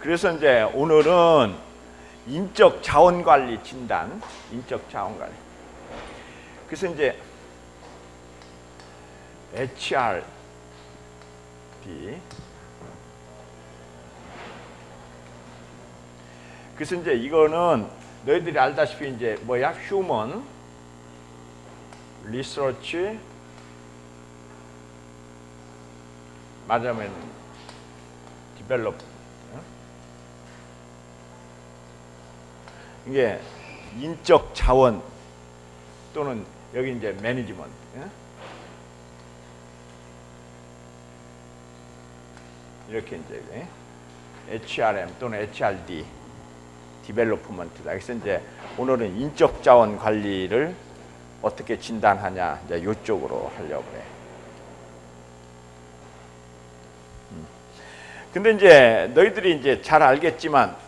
그래서 이제 오늘은 인적 자원 관리 진단, 인적 자원 관리. 그래서 이제 HRD. 그래서 이제 이거는 너희들이 알다시피 이제 뭐야? Human Research 맞으면 Develop. 이게 인적 자원 또는 여기 이제 매니지먼트. 이렇게 이제 HRM 또는 HRD 디벨로프먼트다. 그래서 이제 오늘은 인적 자원 관리를 어떻게 진단하냐 이제 이쪽으로 하려고 해. 근데 이제 너희들이 이제 잘 알겠지만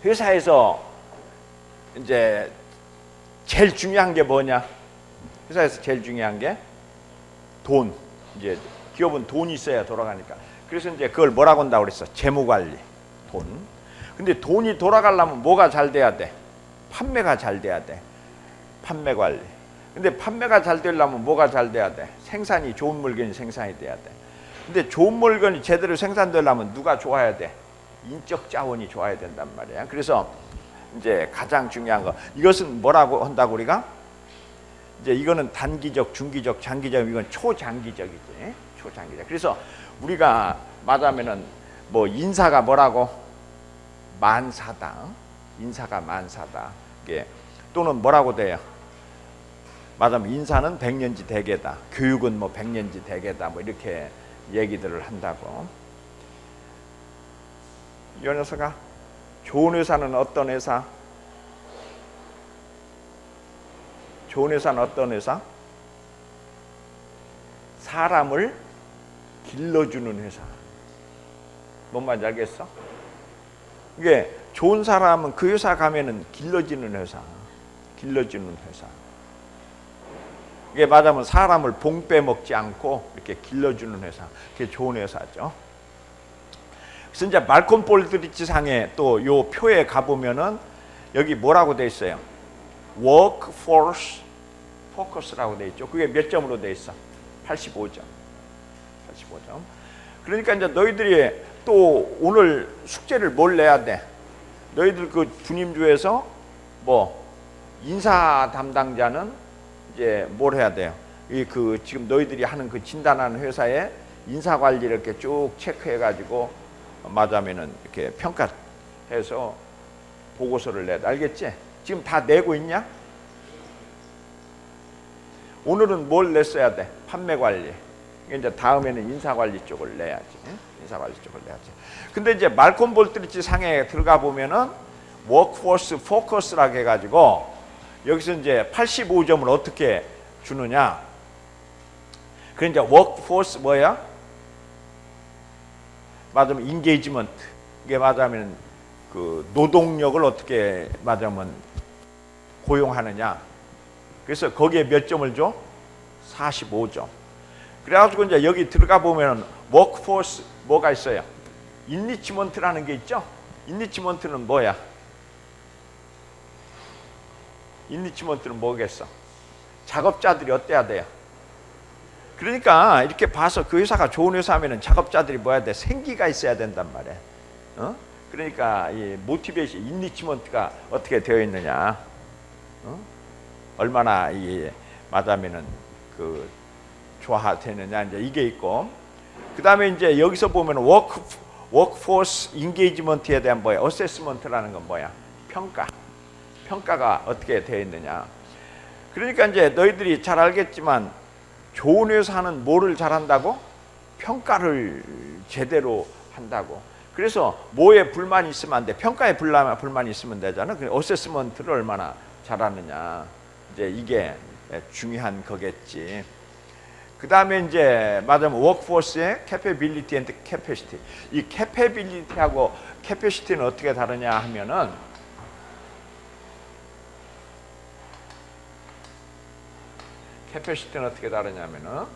회사에서 이제 제일 중요한 게 뭐냐? 회사에서 제일 중요한 게 돈. 이제 기업은 돈이 있어야 돌아가니까. 그래서 이제 그걸 뭐라고 한다고 그랬어? 재무 관리. 돈. 근데 돈이 돌아가려면 뭐가 잘 돼야 돼? 판매가 잘 돼야 돼. 판매 관리. 근데 판매가 잘 되려면 뭐가 잘 돼야 돼? 생산이 좋은 물건이 생산이 돼야 돼. 근데 좋은 물건이 제대로 생산되려면 누가 좋아야 돼? 인적 자원이 좋아야 된단 말이야. 그래서 이제 가장 중요한 거 이것은 뭐라고 한다고 우리가? 이제 이거는 단기적, 중기적, 장기적 이건 초장기적이지. 초장기적. 그래서 우리가 말하면은 뭐 인사가 뭐라고? 만사다. 인사가 만사다. 이게 또는 뭐라고 돼요? 말하면 인사는 백년지 대계다. 교육은 뭐 백년지 대계다. 뭐 이렇게 얘기들을 한다고. 이 녀석아, 좋은 회사는 어떤 회사? 좋은 회사는 어떤 회사? 사람을 길러주는 회사. 뭔 말인지 알겠어? 이게 좋은 사람은 그 회사 가면은 길러지는 회사. 길러주는 회사. 이게 말하면 사람을 봉 빼먹지 않고 이렇게 길러주는 회사. 그게 좋은 회사죠. 그래서 이제 말콤 볼드리치 상에 또 요 표에 가보면은 여기 뭐라고 돼 있어요? Workforce Focus라고 돼 있죠. 그게 몇 점으로 돼 있어? 85점. 85점. 그러니까 이제 너희들이 또 오늘 숙제를 뭘 내야 돼? 너희들 그 분임주에서 뭐 인사 담당자는 이제 뭘 해야 돼요? 이 그 지금 너희들이 하는 그 진단하는 회사에 인사 관리를 이렇게 쭉 체크해 가지고 맞으면은 이렇게 평가해서 보고서를 내야 돼. 알겠지? 지금 다 내고 있냐? 오늘은 뭘 냈어야 돼? 판매 관리. 이제 다음에는 인사 관리 쪽을 내야지. 인사 관리 쪽을 내야지. 근데 이제 말콤 볼드리치 상에 들어가 보면은 워크포스 포커스라고 해 가지고 여기서 이제 85점을 어떻게 주느냐? 그 이제 워크포스 뭐야? 맞으면 인게이지먼트. 이게 맞으면 그 노동력을 어떻게 맞으면 고용하느냐. 그래서 거기에 몇 점을 줘? 45점. 그래가지고 이제 여기 들어가 보면 워크포스 뭐가 있어요? 인리치먼트라는 게 있죠? 인리치먼트는 뭐야? 인리치먼트는 뭐겠어? 작업자들이 어때야 돼요? 그러니까 이렇게 봐서 그 회사가 좋은 회사면은 작업자들이 뭐야 돼? 생기가 있어야 된단 말이야. 어? 그러니까 이 모티베이션, 인리치먼트가 어떻게 되어 있느냐? 어? 얼마나 이 맞으면은 그 좋아되느냐 이제 이게 있고, 그 다음에 이제 여기서 보면 워크포스 인게이지먼트에 대한 뭐야? 어세스먼트라는 건 뭐야? 평가가 어떻게 되어 있느냐. 그러니까 이제 너희들이 잘 알겠지만 좋은 회사는 뭐를 잘한다고? 평가를 제대로 한다고. 그래서 뭐에 불만이 있으면 안 돼. 평가에 불만이 있으면 되잖아. 그 어세스먼트를 얼마나 잘하느냐. 이제 이게 중요한 거겠지. 그 다음에 이제 맞으면 워크포스의 캐패빌리티 앤 캐패시티. 이 캐패빌리티하고 캐패시티는 어떻게 다르냐 하면은 캐패시티는 어떻게 다르냐면은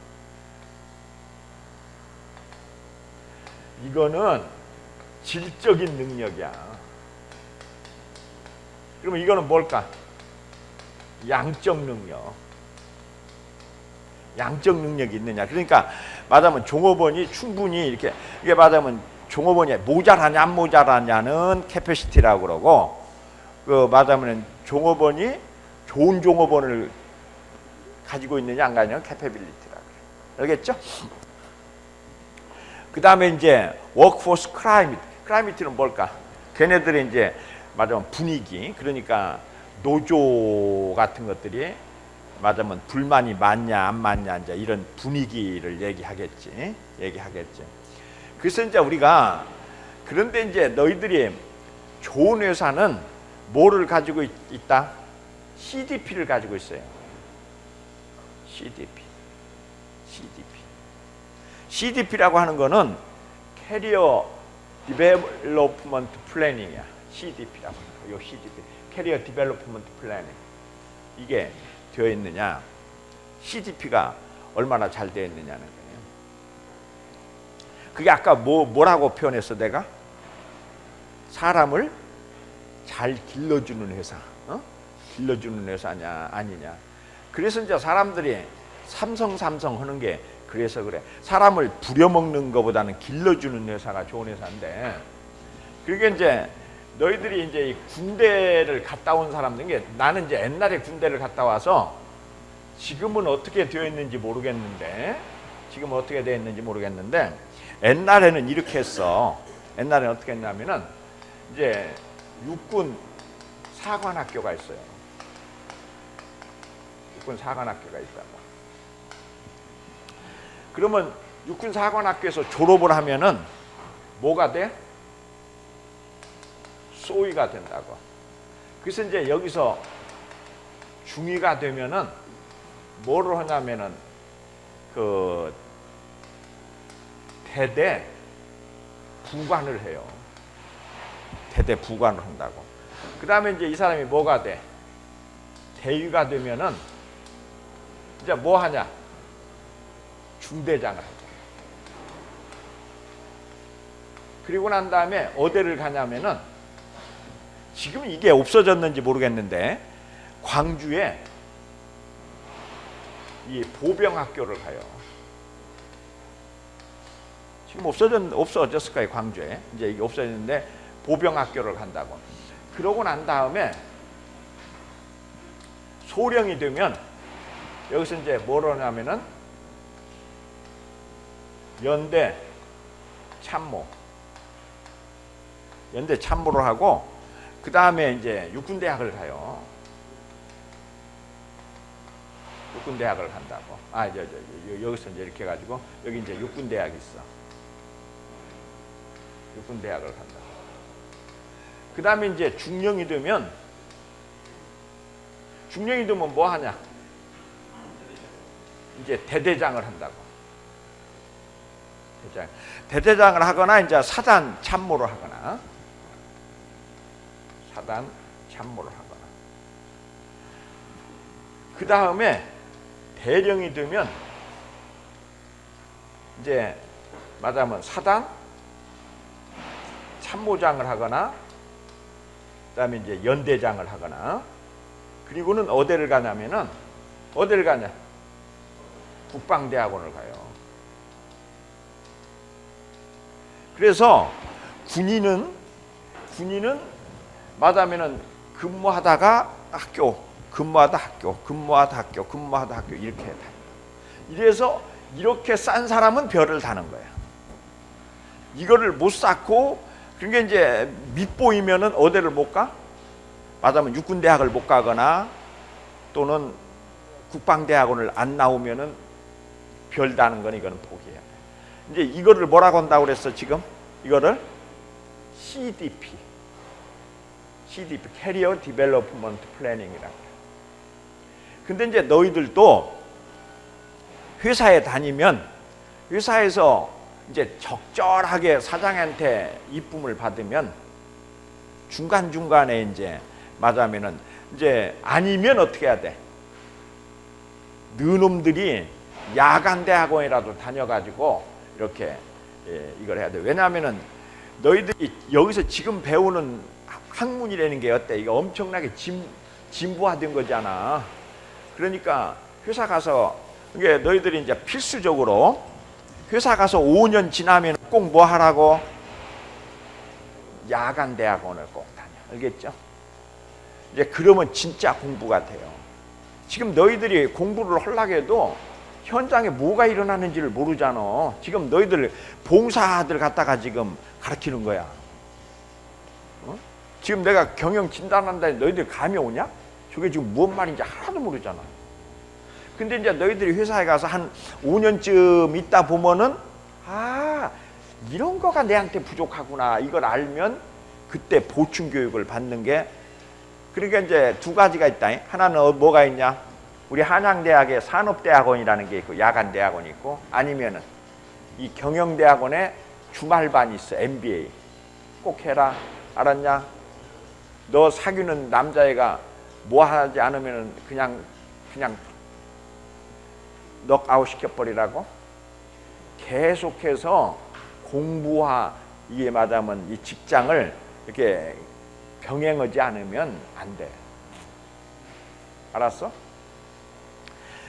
이거는 질적인 능력이야. 그러면 이거는 뭘까? 양적 능력. 양적 능력이 있느냐. 그러니까 말하자면 종업원이 충분히 이렇게, 이게 말하자면 종업원이 모자라냐 안 모자라냐는 캐패시티라고 그러고, 그 말하자면 종업원이 좋은 종업원을 가지고 있느냐 안 가느냐 캐패빌리티라고 그래요. 알겠죠? 그 다음에 이제 워크포스 클라이미티는 뭘까? 걔네들의 이제 말하자면 분위기, 그러니까 노조 같은 것들이 말하자면 불만이 많냐 안 많냐 이제 이런 분위기를 얘기하겠지. 그래서 이제 우리가, 그런데 이제 너희들이 좋은 회사는 뭐를 가지고 있다? CDP를 가지고 있어요. CDP라고 하는 거는 캐리어 디벨롭먼트 플래닝이야. CDP라고 하는 거. 요 CDP. 캐리어 디벨롭먼트 플래닝. 이게 되어 있느냐? CDP가 얼마나 잘 되어 있느냐는 거예요. 그게 아까 뭐라고 표현했어 내가? 사람을 잘 길러주는 회사. 길러주는 회사냐 아니냐. 그래서 이제 사람들이 삼성 하는 게 그래서 그래. 사람을 부려먹는 것보다는 길러주는 회사가 좋은 회사인데, 그게 이제 너희들이 이제 이 군대를 갔다 온 사람들, 게 나는 이제 옛날에 군대를 갔다 와서 지금은 어떻게 되어 있는지 모르겠는데, 옛날에는 이렇게 했어. 옛날에는 어떻게 했냐면은 이제 육군 사관학교가 있어요. 육군 사관학교가 있다고. 그러면 육군 사관학교에서 졸업을 하면은 뭐가 돼? 소위가 된다고. 그래서 이제 여기서 중위가 되면은 뭐를 하냐면은 그 대대 부관을 해요. 대대 부관을 한다고. 그 다음에 이제 이 사람이 뭐가 돼? 대위가 되면은 이제 뭐 하냐? 중대장을 하죠. 그리고 난 다음에 어디를 가냐면은, 지금 이게 없어졌는지 모르겠는데 광주에 이 보병학교를 가요. 지금 없어졌을 거예요. 광주에 이제 이게 없어졌는데 보병학교를 간다고. 그러고 난 다음에 소령이 되면 여기서 이제 뭐를 하냐면은 연대 참모를 하고, 그 다음에 이제 육군대학을 가요. 육군대학을 간다고. 여기서 이제 이렇게 해가지고 여기 이제 육군대학이 있어. 육군대학을 간다. 그 다음에 이제 중령이 되면 뭐 하냐? 이제 대대장을 한다고. 대대장을 하거나 이제 사단 참모를 하거나. 그 다음에 대령이 되면 이제 말하자면 사단 참모장을 하거나, 그 다음에 이제 연대장을 하거나, 그리고는 어디를 가냐면은 국방대학원을 가요. 그래서 군인은 말하자면은 근무하다가 학교 이렇게 다. 이래서 이렇게 싼 사람은 별을 다는 거야. 이거를 못 쌓고, 그러니까 이제 밑보이면은 어디를 못 가? 말하자면 육군대학을 못 가거나 또는 국방대학원을 안 나오면은 별 다는 건 이거는 포기해야 돼. 이제 이거를 뭐라고 한다고 그랬어 지금? 이거를 CDP, 캐리어 디벨롭먼트 플래닝이라고. 근데 이제 너희들도 회사에 다니면 회사에서 이제 적절하게 사장한테 이쁨을 받으면 중간중간에 이제 말하자면은 이제 아니면 어떻게 해야 돼? 너놈들이 야간 대학원이라도 다녀가지고 이렇게 이걸 해야 돼. 왜냐하면은 너희들이 여기서 지금 배우는 학문이라는 게 어때? 이거 엄청나게 진부화된 거잖아. 그러니까 회사 가서 이게 너희들이 이제 필수적으로 회사 가서 5년 지나면 꼭 뭐 하라고? 야간 대학원을 꼭 다녀. 알겠죠? 이제 그러면 진짜 공부가 돼요. 지금 너희들이 공부를 하려고 해도 현장에 뭐가 일어나는지를 모르잖아. 지금 너희들 봉사들 갖다가 지금 가르치는 거야. 어? 지금 내가 경영 진단한다니 너희들 감이 오냐? 저게 지금 무슨 말인지 하나도 모르잖아. 근데 이제 너희들이 회사에 가서 한 5년쯤 있다 보면은 이런 거가 내한테 부족하구나 이걸 알면 그때 보충 교육을 받는 게, 그러니까 이제 두 가지가 있다. 하나는 뭐가 있냐? 우리 한양대학에 산업대학원이라는 게 있고 야간 대학원이 있고, 아니면은 이 경영대학원에 주말반이 있어. MBA 꼭 해라. 알았냐? 너 사귀는 남자애가 뭐 하지 않으면은 그냥 넉아웃 시켜버리라고. 계속해서 공부와 이게 말하면 이 직장을 이렇게 병행하지 않으면 안 돼. 알았어?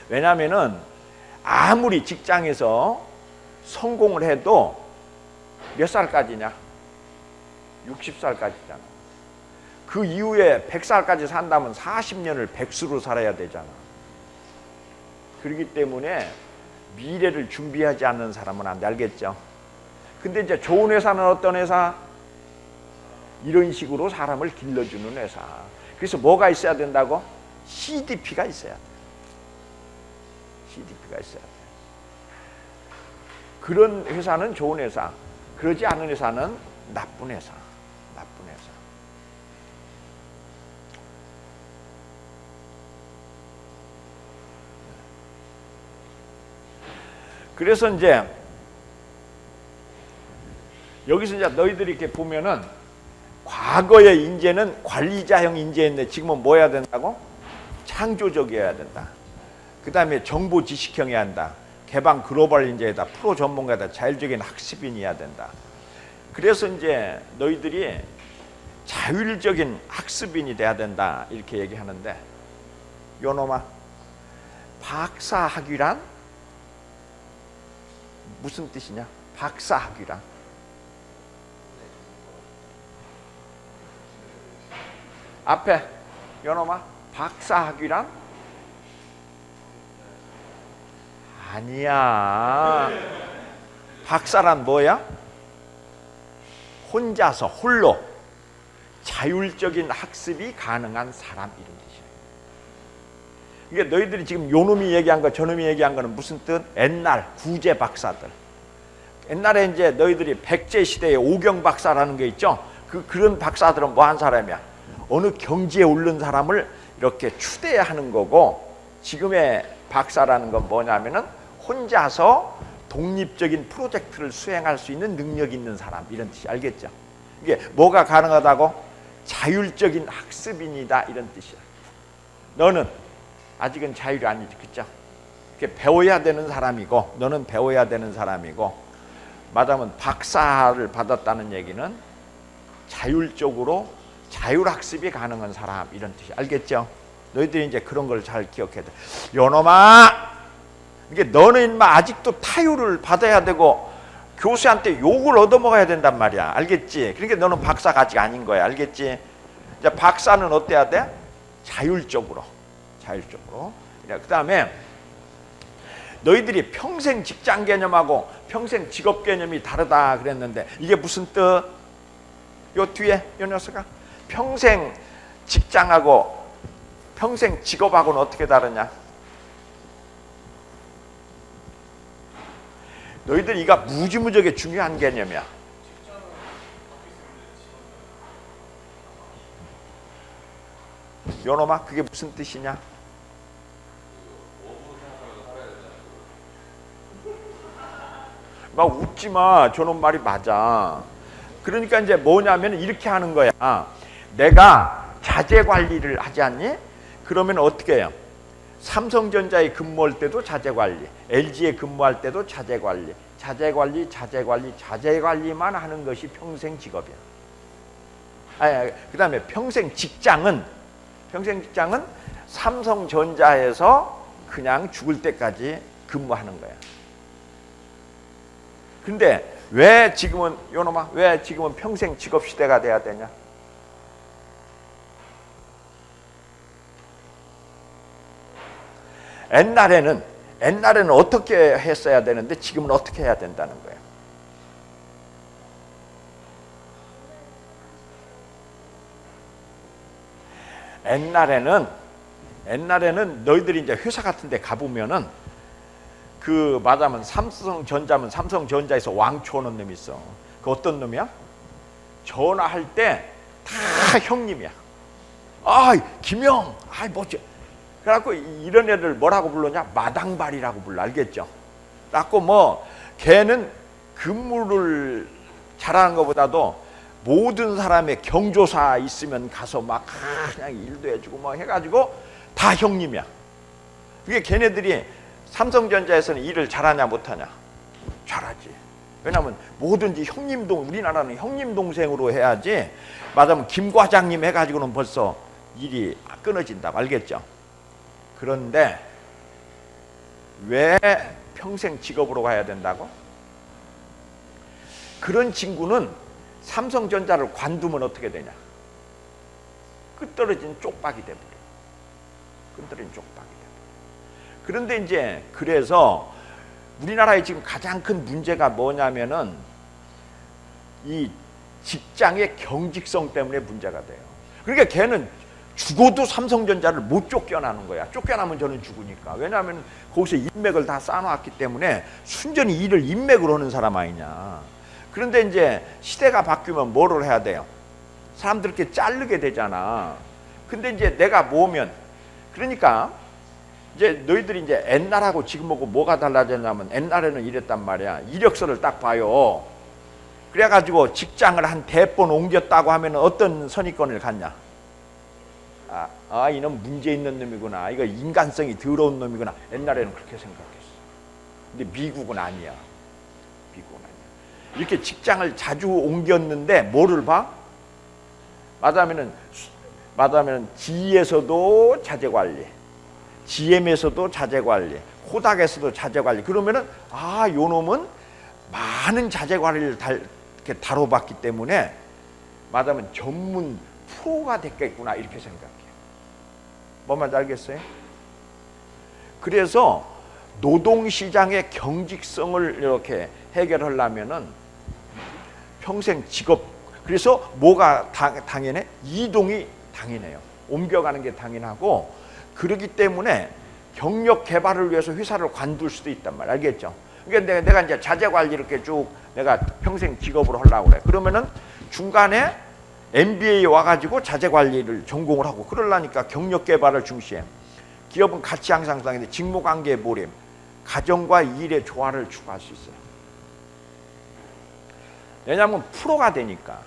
왜냐면은 아무리 직장에서 성공을 해도 몇 살까지냐? 60살까지잖아. 그 이후에 100살까지 산다면 40년을 백수로 살아야 되잖아. 그렇기 때문에 미래를 준비하지 않는 사람은 안 돼. 알겠죠? 근데 이제 좋은 회사는 어떤 회사? 이런 식으로 사람을 길러주는 회사. 그래서 뭐가 있어야 된다고? CDP가 있어야 돼. CDP가 있어야 돼. 그런 회사는 좋은 회사, 그러지 않은 회사는 나쁜 회사. 나쁜 회사. 그래서 이제 여기서 이제 너희들이 이렇게 보면은 과거의 인재는 관리자형 인재인데 지금은 뭐 해야 된다고? 창조적이어야 된다. 그 다음에 정보 지식형이어야 한다. 개방 글로벌 인재이다. 프로 전문가다. 자율적인 학습인이어야 된다. 그래서 이제 너희들이 자율적인 학습인이 돼야 된다 이렇게 얘기하는데, 요놈아, 박사학위란 무슨 뜻이냐? 박사학위란 앞에 요놈아, 박사학위란 아니야. 박사란 뭐야? 혼자서 홀로 자율적인 학습이 가능한 사람 이런 뜻이야. 이게 너희들이 지금 요놈이 얘기한 거 저놈이 얘기한 거는 무슨 뜻? 옛날 구제 박사들. 옛날에 이제 너희들이 백제 시대의 오경 박사라는 게 있죠. 그런 박사들은 뭐 한 사람이야? 어느 경지에 오른 사람을 이렇게 추대하는 거고, 지금의 박사라는 건 뭐냐면은 혼자서 독립적인 프로젝트를 수행할 수 있는 능력 있는 사람 이런 뜻이. 알겠죠? 이게 뭐가 가능하다고? 자율적인 학습인이다 이런 뜻이야. 너는 아직은 자율이 아니지, 그죠? 이렇게 배워야 되는 사람이고, 너는 배워야 되는 사람이고, 말하면 박사를 받았다는 얘기는 자율적으로 자율학습이 가능한 사람 이런 뜻이. 알겠죠? 너희들이 이제 그런 걸 잘 기억해야 돼. 요놈아, 이게 너는 인마 아직도 타율을 받아야 되고 교수한테 욕을 얻어먹어야 된단 말이야. 알겠지? 그러니까 너는 박사가 아직 아닌 거야. 알겠지? 이제 박사는 어때야 돼? 자율적으로. 자율적으로. 그 다음에 너희들이 평생 직장 개념하고 평생 직업 개념이 다르다 그랬는데, 이게 무슨 뜻? 요 뒤에 요 녀석아, 평생 직장하고 평생 직업하고는 어떻게 다르냐? 너희들 이가 무지무지하게 중요한 개념이야. 요놈아, 그게 무슨 뜻이냐? 막 웃지 마. 저놈 말이 맞아. 그러니까 이제 뭐냐면 이렇게 하는 거야. 내가 자재 관리를 하지 않니? 그러면 어떻게 해요? 삼성전자에 근무할 때도 자재관리, LG에 근무할 때도 자재관리, 자재관리, 자재관리, 자재관리만 하는 것이 평생 직업이야. 그 다음에 평생 직장은 삼성전자에서 그냥 죽을 때까지 근무하는 거야. 근데 왜 지금은 평생 직업 시대가 돼야 되냐? 옛날에는 어떻게 했어야 되는데 지금은 어떻게 해야 된다는 거예요. 옛날에는 너희들이 이제 회사 같은 데 가보면은 말하자면 삼성전자에서 왕초 오는 놈이 있어. 그 어떤 놈이야? 전화할 때 다 형님이야. 김영, 멋져. 그래갖고 이런 애들 뭐라고 불러냐? 마당발이라고 불러. 알겠죠? 그래갖고 걔는 근무를 잘하는 것보다도 모든 사람의 경조사 있으면 가서 막 그냥 일도 해주고 해가지고 다 형님이야. 그게 걔네들이 삼성전자에서는 일을 잘하냐 못하냐? 잘하지. 왜냐하면 뭐든지 우리나라는 형님 동생으로 해야지. 말하자면 김 과장님 해가지고는 벌써 일이 끊어진다. 알겠죠? 그런데 왜 평생 직업으로 가야 된다고? 그런 친구는 삼성전자를 관두면 어떻게 되냐? 끝떨어진 쪽박이 돼버려. 그런데 이제 그래서 우리나라의 지금 가장 큰 문제가 뭐냐면은 이 직장의 경직성 때문에 문제가 돼요. 그러니까 걔는 죽어도 삼성전자를 못 쫓겨나는 거야. 쫓겨나면 저는 죽으니까. 왜냐하면 거기서 인맥을 다 쌓아놨기 때문에 순전히 일을 인맥으로 하는 사람 아니냐. 그런데 이제 시대가 바뀌면 뭐를 해야 돼요? 사람들께 자르게 되잖아. 근데 이제 내가 그러니까 이제 너희들이 이제 옛날하고 지금하고 뭐가 달라졌냐면 옛날에는 이랬단 말이야. 이력서를 딱 봐요. 그래가지고 직장을 한 100번 옮겼다고 하면 어떤 선입견을 갖냐? 이놈 문제 있는 놈이구나. 이거 인간성이 더러운 놈이구나. 옛날에는 그렇게 생각했어. 근데 미국은 아니야. 이렇게 직장을 자주 옮겼는데 뭐를 봐? 말하자면 GE에서도 자재관리, GM에서도 자재관리, 코닥에서도 자재관리. 그러면은 요 놈은 많은 자재관리를 이렇게 다뤄봤기 때문에 말하자면 전문 프로가 됐겠구나 이렇게 생각해요. 뭔 말인지 알겠어요? 그래서 노동시장의 경직성을 이렇게 해결하려면은 평생 직업, 그래서 뭐가 당연해? 이동이 당연해요. 옮겨가는 게 당연하고, 그렇기 때문에 경력 개발을 위해서 회사를 관둘 수도 있단 말이야. 알겠죠? 그러니까 내가 이제 자재관리 이렇게 쭉 내가 평생 직업으로 하려고 그래. 그러면은 중간에 MBA 와가지고 자재관리를 전공을 하고 그러려니까 경력 개발을 중시해. 기업은 가치 향상상인데 직무관계의 몰입, 가정과 일의 조화를 추구할 수 있어요. 왜냐하면 프로가 되니까.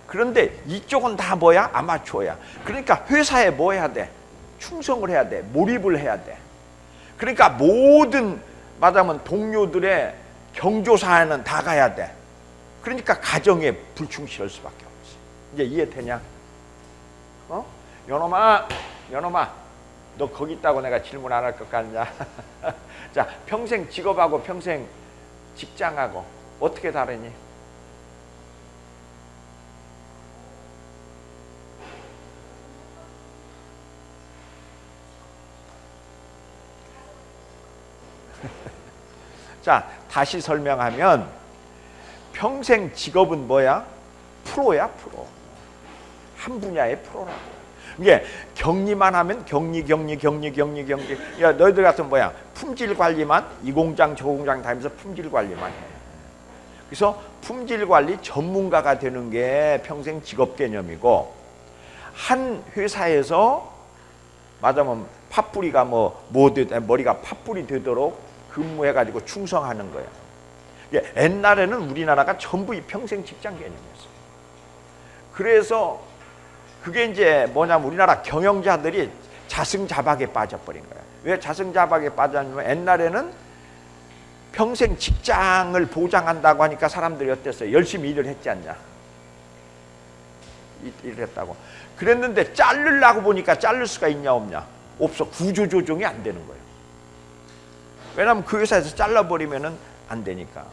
그런데 이쪽은 다 뭐야? 아마추어야. 그러니까 회사에 뭐 해야 돼? 충성을 해야 돼. 몰입을 해야 돼. 그러니까 모든 말하자면 동료들의 경조사에는 다 가야 돼. 그러니까 가정에 불충실할 수밖에 없지. 이제 이해되냐? 연놈아, 너 거기 있다고 내가 질문 안 할 것 같냐? 자, 평생 직업하고 평생 직장하고 어떻게 다르니? 자, 다시 설명하면 평생 직업은 뭐야? 프로야, 프로. 한 분야의 프로라고. 이게 격리만 하면 격리. 야, 너희들 같은 뭐야? 품질 관리만 이 공장 저 공장 다니면서 품질 관리만 해. 그래서 품질 관리 전문가가 되는 게 평생 직업 개념이고, 한 회사에서 말하자면 팥뿌리가 머리가 팥뿌리 되도록 근무해가지고 충성하는 거야. 옛날에는 우리나라가 전부 이 평생 직장 개념이었어. 그래서 그게 이제 뭐냐면 우리나라 경영자들이 자승자박에 빠져버린 거야. 왜 자승자박에 빠졌냐면 옛날에는 평생 직장을 보장한다고 하니까 사람들이 어땠어요? 열심히 일을 했지 않냐? 일을 했다고. 그랬는데 자르려고 보니까 자를 수가 있냐 없냐? 없어. 구조조정이 안 되는 거예요. 왜냐하면 그 회사에서 잘라버리면 안 되니까.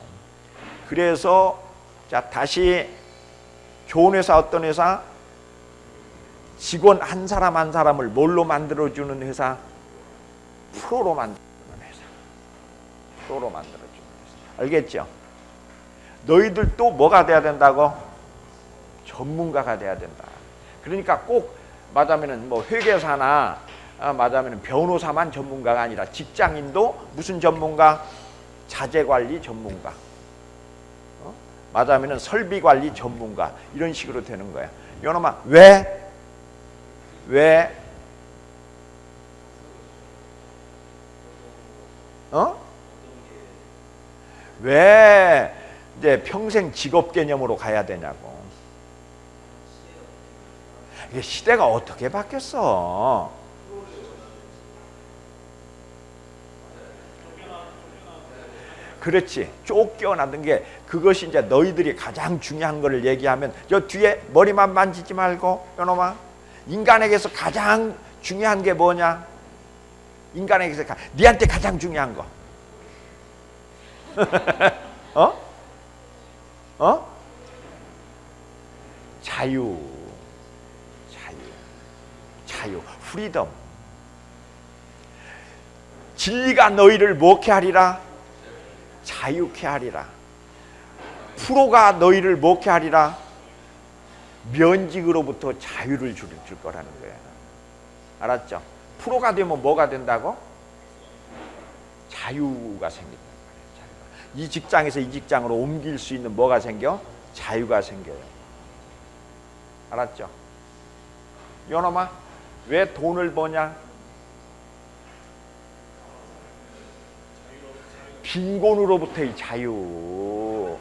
그래서 자 다시 좋은 회사 어떤 회사? 직원 한 사람 한 사람을 뭘로 만들어주는 회사? 프로로 만들어주는 회사. 프로로 만들어주는 회사. 알겠죠? 너희들 또 뭐가 돼야 된다고? 전문가가 돼야 된다. 그러니까 꼭 말하자면 뭐 회계사나 말하자면 변호사만 전문가가 아니라 직장인도 무슨 전문가? 자재관리 전문가. 말하자면 설비관리 전문가. 이런 식으로 되는 거야. 이놈아 왜? 왜 이제 평생 직업 개념으로 가야 되냐고. 이게 시대가 어떻게 바뀌었어? 그렇지. 쫓겨나던 게 그것이 이제 너희들이 가장 중요한 거를 얘기하면 저 뒤에 머리만 만지지 말고 이놈아 인간에게서 가장 중요한 게 뭐냐? 인간에게서 니한테 가장 중요한 거. 자유, 프리덤. 진리가 너희를 뭐게 하리라? 자유케 하리라. 프로가 너희를 뭐게 하리라? 면직으로부터 자유를 줄 거라는 거야. 알았죠? 프로가 되면 뭐가 된다고? 자유가 생긴다. 이 직장에서 이 직장으로 옮길 수 있는 뭐가 생겨? 자유가 생겨요. 알았죠? 요놈아 왜 돈을 버냐? 빈곤으로부터의 자유.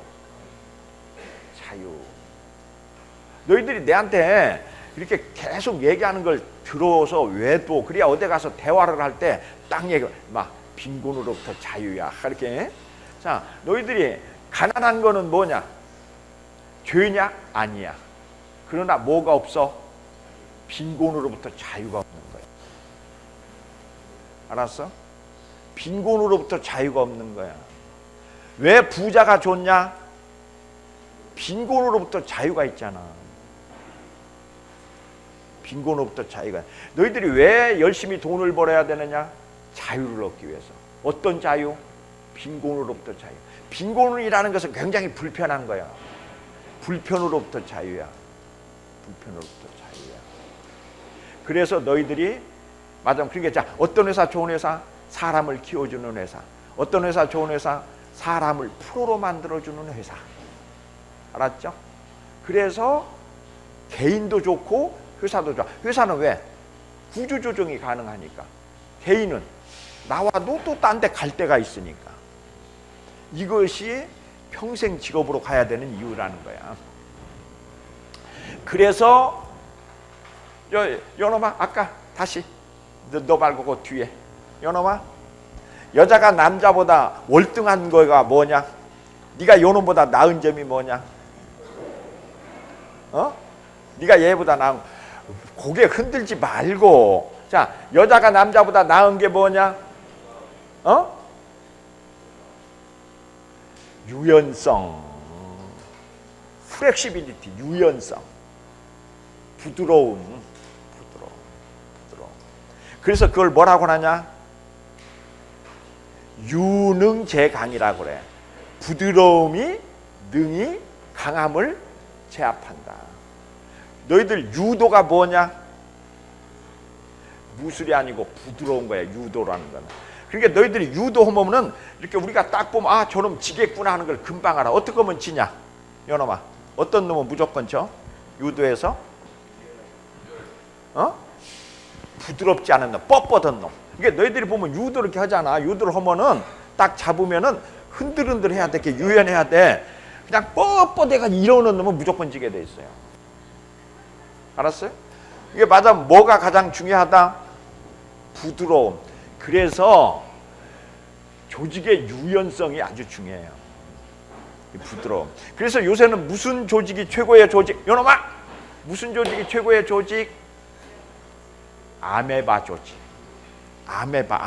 너희들이 내한테 이렇게 계속 얘기하는 걸 들어서 외도 그래야 어디 가서 대화를 할 때 딱 얘기 막 빈곤으로부터 자유야 이렇게. 자 너희들이 가난한 거는 뭐냐? 죄냐? 아니야. 그러나 뭐가 없어? 빈곤으로부터 자유가 없는 거야. 알았어? 빈곤으로부터 자유가 없는 거야. 왜 부자가 좋냐? 빈곤으로부터 자유가 있잖아. 빈곤으로부터 자유가. 너희들이 왜 열심히 돈을 벌어야 되느냐? 자유를 얻기 위해서. 어떤 자유? 빈곤으로부터 자유. 빈곤이라는 것은 굉장히 불편한 거야. 불편으로부터 자유야. 불편으로부터 자유야. 그래서 너희들이 맞아. 그러니까 자, 어떤 회사 좋은 회사? 사람을 키워주는 회사. 어떤 회사 좋은 회사? 사람을 프로로 만들어주는 회사. 알았죠? 그래서 개인도 좋고 회사도 좋아. 회사는 왜? 구조조정이 가능하니까. 개인은 나와도 또 딴 데 갈 데가 있으니까. 이것이 평생 직업으로 가야 되는 이유라는 거야. 그래서 요놈아 아까 다시 너 말고 그 뒤에 요놈아 여자가 남자보다 월등한 거가 뭐냐? 네가 요놈보다 나은 점이 뭐냐? 네가 얘보다 나은. 고개 흔들지 말고. 자, 여자가 남자보다 나은 게 뭐냐? 유연성, 플렉시빌리티, 유연성, 부드러움. 그래서 그걸 뭐라고 하냐? 유능제강이라고 그래. 부드러움이 능이 강함을 제압한다. 너희들 유도가 뭐냐? 무술이 아니고 부드러운 거야. 유도라는 거는. 그러니까 너희들이 유도하면은 이렇게 우리가 딱 보면 아 저놈 지겠구나 하는 걸 금방 알아. 어떻게 하면 지냐? 요놈아 어떤 놈은 무조건 져? 유도해서 부드럽지 않은 놈, 뻣뻣한 놈. 그러니까 너희들이 보면 유도 이렇게 하잖아. 유도를 하면은 딱 잡으면은 흔들흔들 해야 돼. 이렇게 유연해야 돼. 그냥 뻣뻣해가 이러는 놈은 무조건 지게 돼 있어요. 알았어요? 이게 맞아. 뭐가 가장 중요하다? 부드러움. 그래서 조직의 유연성이 아주 중요해요. 부드러움. 그래서 요새는 무슨 조직이 최고의 조직? 요놈아! 무슨 조직이 최고의 조직? 아메바 조직. 아메바.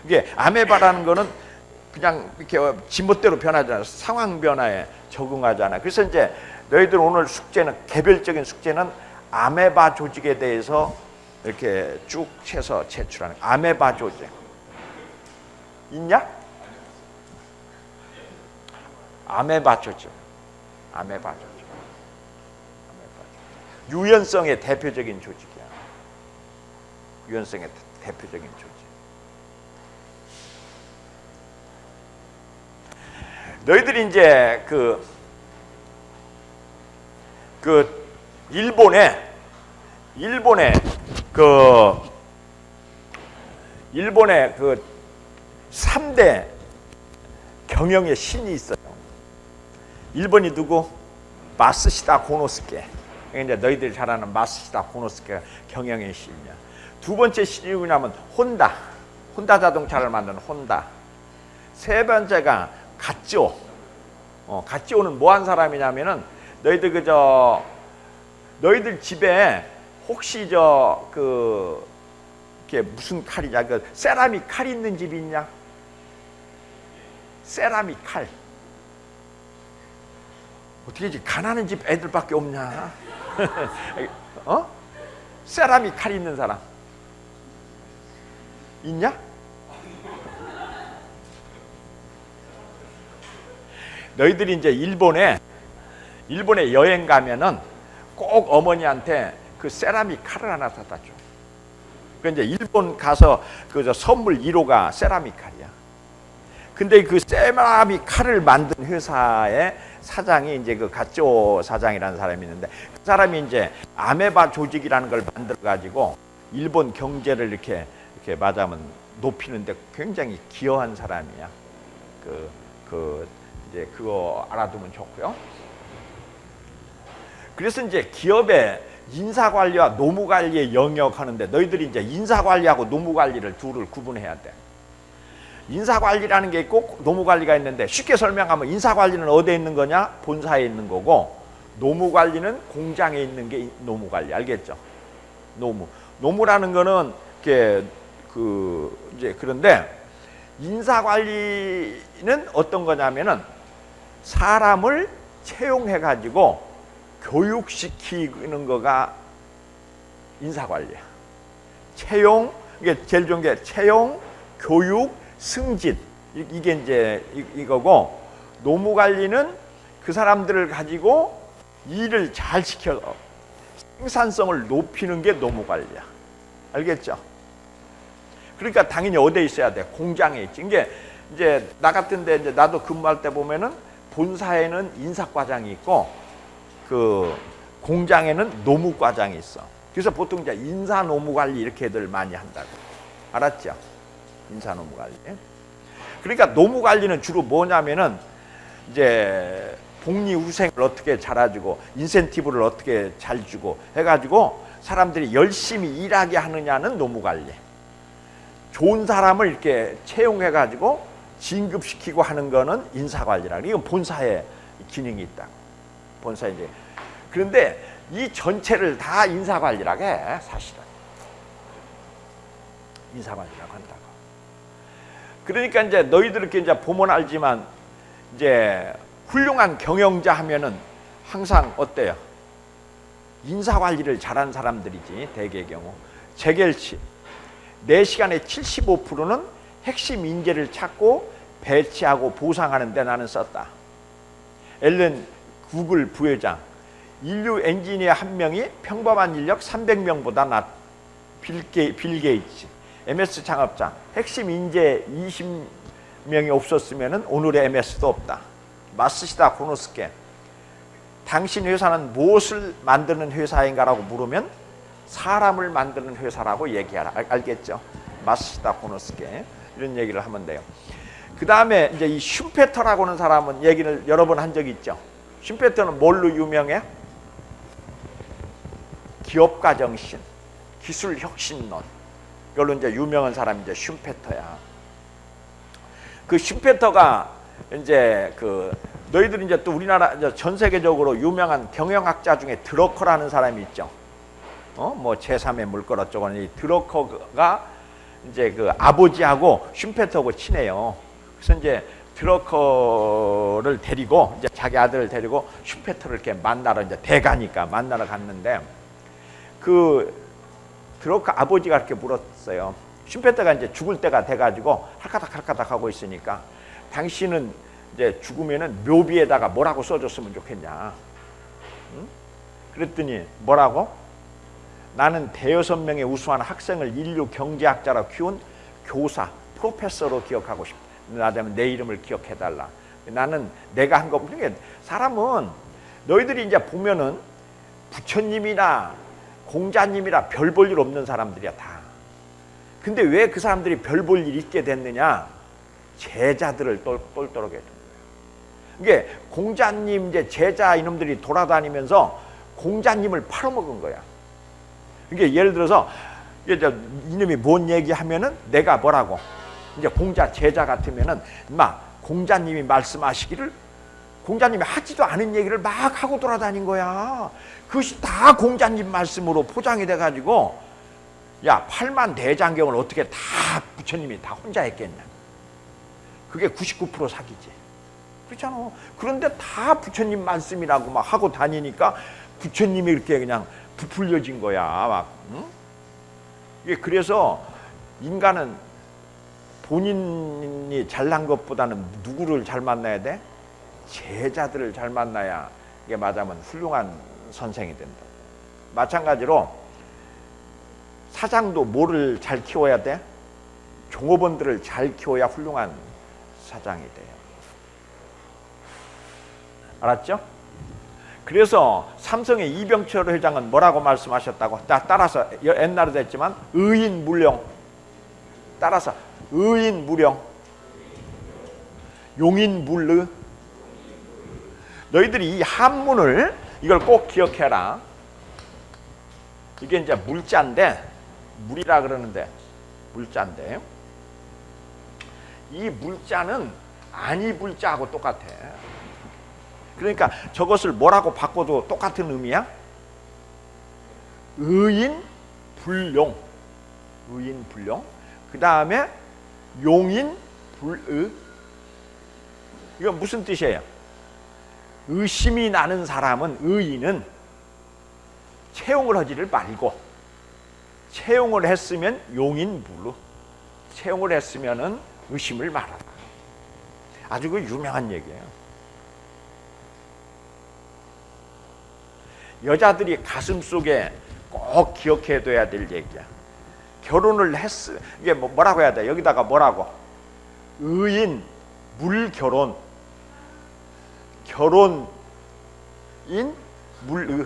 이게 아메바라는 거는 그냥 이렇게 지멋대로 변하잖아. 상황 변화에 적응하잖아. 그래서 이제 너희들 오늘 숙제는, 개별적인 숙제는 아메바 조직에 대해서 이렇게 쭉 해서 제출하는 거야. 아메바 조직. 있냐? 아메바 조직. 유연성의 대표적인 조직이야. 유연성의 대표적인 조직. 너희들이 이제 일본에 그 3대 경영의 신이 있어요. 일본이 누구? 마쓰시다 고노스케. 이제 너희들이 잘 아는 마쓰시다 고노스케가 경영의 신이야. 두 번째 신이 누구냐면 혼다 자동차를 만드는 혼다. 세 번째가 가찌오. 가찌오는 뭐 한 사람이냐면은 너희들 집에 혹시 이게 무슨 칼이냐? 세라믹 칼 있는 집이 있냐? 세라믹 칼. 어떻게 이제 가난한 집 애들밖에 없냐? 세라믹 칼 있는 사람 있냐? 너희들이 이제 일본에 여행 가면은 꼭 어머니한테 그 세라믹 칼을 하나 사다 줘. 그 이제 일본 가서 선물 1호가 세라믹 칼이야. 근데 그 세라믹 칼을 만든 회사의 사장이 이제 그 가쪼 사장이라는 사람이 있는데, 그 사람이 이제 아메바 조직이라는 걸 만들어 가지고 일본 경제를 이렇게 말하자면 높이는데 굉장히 기여한 사람이야. 이제 그거 알아두면 좋고요. 그래서 이제 기업의 인사관리와 노무관리의 영역 하는데, 너희들이 이제 인사관리하고 노무관리를 둘을 구분해야 돼. 인사관리라는 게 있고 노무관리가 있는데, 쉽게 설명하면 인사관리는 어디에 있는 거냐? 본사에 있는 거고, 노무관리는 공장에 있는 게 노무관리. 알겠죠? 노무라는 거는 이제 그런데, 인사관리는 어떤 거냐면은 사람을 채용해 가지고 교육시키는 거가 인사관리야. 이게 제일 좋은 게 채용, 교육, 승진. 이게 이제 이거고, 노무관리는 그 사람들을 가지고 일을 잘 시켜서 생산성을 높이는 게 노무관리야. 알겠죠? 그러니까 당연히 어디에 있어야 돼? 공장에 있지. 이제 나 같은데 이제 나도 근무할 때 보면은 본사에는 인사과장이 있고 그 공장에는 노무과장이 있어. 그래서 보통 이제 인사노무관리 이렇게들 많이 한다고. 알았죠? 인사노무관리. 그러니까 노무관리는 주로 뭐냐면은 이제 복리후생을 어떻게 잘해주고 인센티브를 어떻게 잘 주고 해가지고 사람들이 열심히 일하게 하느냐는 노무관리. 좋은 사람을 이렇게 채용해가지고 진급시키고 하는 거는 인사관리라. 이건 본사의 기능이 있다고. 본사 이제. 그런데 이 전체를 다 인사관리라고 해, 사실은. 인사관리라고 한다고. 그러니까 이제 너희들 이렇게 이제 보면 알지만, 이제 훌륭한 경영자 하면은 항상 어때요? 인사관리를 잘한 사람들이지, 대개의 경우. 재결치. 내 시간의 75%는 핵심 인재를 찾고 배치하고 보상하는 데 나는 썼다. 앨런 구글 부회장. 인류 엔지니어 한 명이 평범한 인력 300명보다 낮. 빌 게이츠. MS 창업자. 핵심 인재 20명이 없었으면 오늘의 MS도 없다. 마쓰시다 고노스케. 당신 회사는 무엇을 만드는 회사인가라고 물으면 사람을 만드는 회사라고 얘기하라. 알겠죠? 마쓰시다 고노스케. 이런 얘기를 하면 돼요. 그 다음에 이제 이 슈페터라고 하는 사람은 얘기를 여러 번 한 적이 있죠. 슈페터는 뭘로 유명해? 기업가 정신, 기술 혁신론. 이걸로 이제 유명한 사람이 이제 슈페터야. 그 슈페터가 이제 그 너희들이 이제 또 우리나라 이제 전 세계적으로 유명한 경영학자 중에 드러커라는 사람이 있죠. 뭐 제3의 물결 어쩌고는 이 드러커가 이제 그 아버지하고 슈페터하고 친해요. 그래서 이제 드러커를 데리고 이제 자기 아들을 데리고 슈페터를 이렇게 만나러 이제 대가니까 만나러 갔는데 그 드러커 아버지가 이렇게 물었어요. 슈페터가 이제 죽을 때가 돼가지고 할까닥 하고 있으니까 당신은 이제 죽으면은 묘비에다가 뭐라고 써줬으면 좋겠냐? 응? 그랬더니 뭐라고? 나는 대여섯 명의 우수한 학생을 인류 경제학자로 키운 교사, 프로페서로 기억하고 싶다. 나되면 내 이름을 기억해달라. 나는 내가 한 거. 그러니까 사람은 너희들이 이제 보면은 부처님이나 공자님이라 별 볼 일 없는 사람들이야 다. 근데 왜 그 사람들이 별 볼 일 있게 됐느냐? 제자들을 똘똘하게 둔 거예요. 이게 공자님 이제 제자 이놈들이 돌아다니면서 공자님을 팔아먹은 거야. 이게 예를 들어서 이제 이놈이 뭔 얘기하면은 내가 뭐라고 이제 공자 제자 같으면은 공자님이 말씀하시기를 공자님이 하지도 않은 얘기를 막 하고 돌아다닌 거야. 그것이 다 공자님 말씀으로 포장이 돼가지고 야 8만 대장경을 어떻게 다 부처님이 다 혼자 했겠냐. 그게 99% 사기지. 그렇잖아. 그런데 다 부처님 말씀이라고 막 하고 다니니까 부처님이 이렇게 그냥 부풀려진 거야. 막. 응? 이게 그래서 인간은 본인이 잘난 것보다는 누구를 잘 만나야 돼? 제자들을 잘 만나야 이게 맞으면 훌륭한 선생이 된다. 마찬가지로 사장도 뭐를 잘 키워야 돼? 종업원들을 잘 키워야 훌륭한 사장이 돼요. 알았죠? 그래서 삼성의 이병철 회장은 뭐라고 말씀하셨다고? 따라서 옛날에도 했지만 의인무령. 따라서 의인무령. 용인물르. 너희들이 이 한문을 이걸 꼭 기억해라. 이게 이제 물자인데 물이라 그러는데 물자인데 이 물자는 아니불자하고 똑같아. 그러니까 저것을 뭐라고 바꿔도 똑같은 의미야? 의인불용. 의인불용. 그 다음에 용인불의. 이건 무슨 뜻이에요? 의심이 나는 사람은 의인은 채용을 하지를 말고 채용을 했으면 용인불의. 채용을 했으면은 의심을 말아라. 아주 그 유명한 얘기예요. 여자들이 가슴속에 꼭 기억해둬야 될 얘기야. 결혼을 이게 뭐라고 해야 돼? 여기다가 뭐라고? 의인, 물결혼. 결혼인, 물의.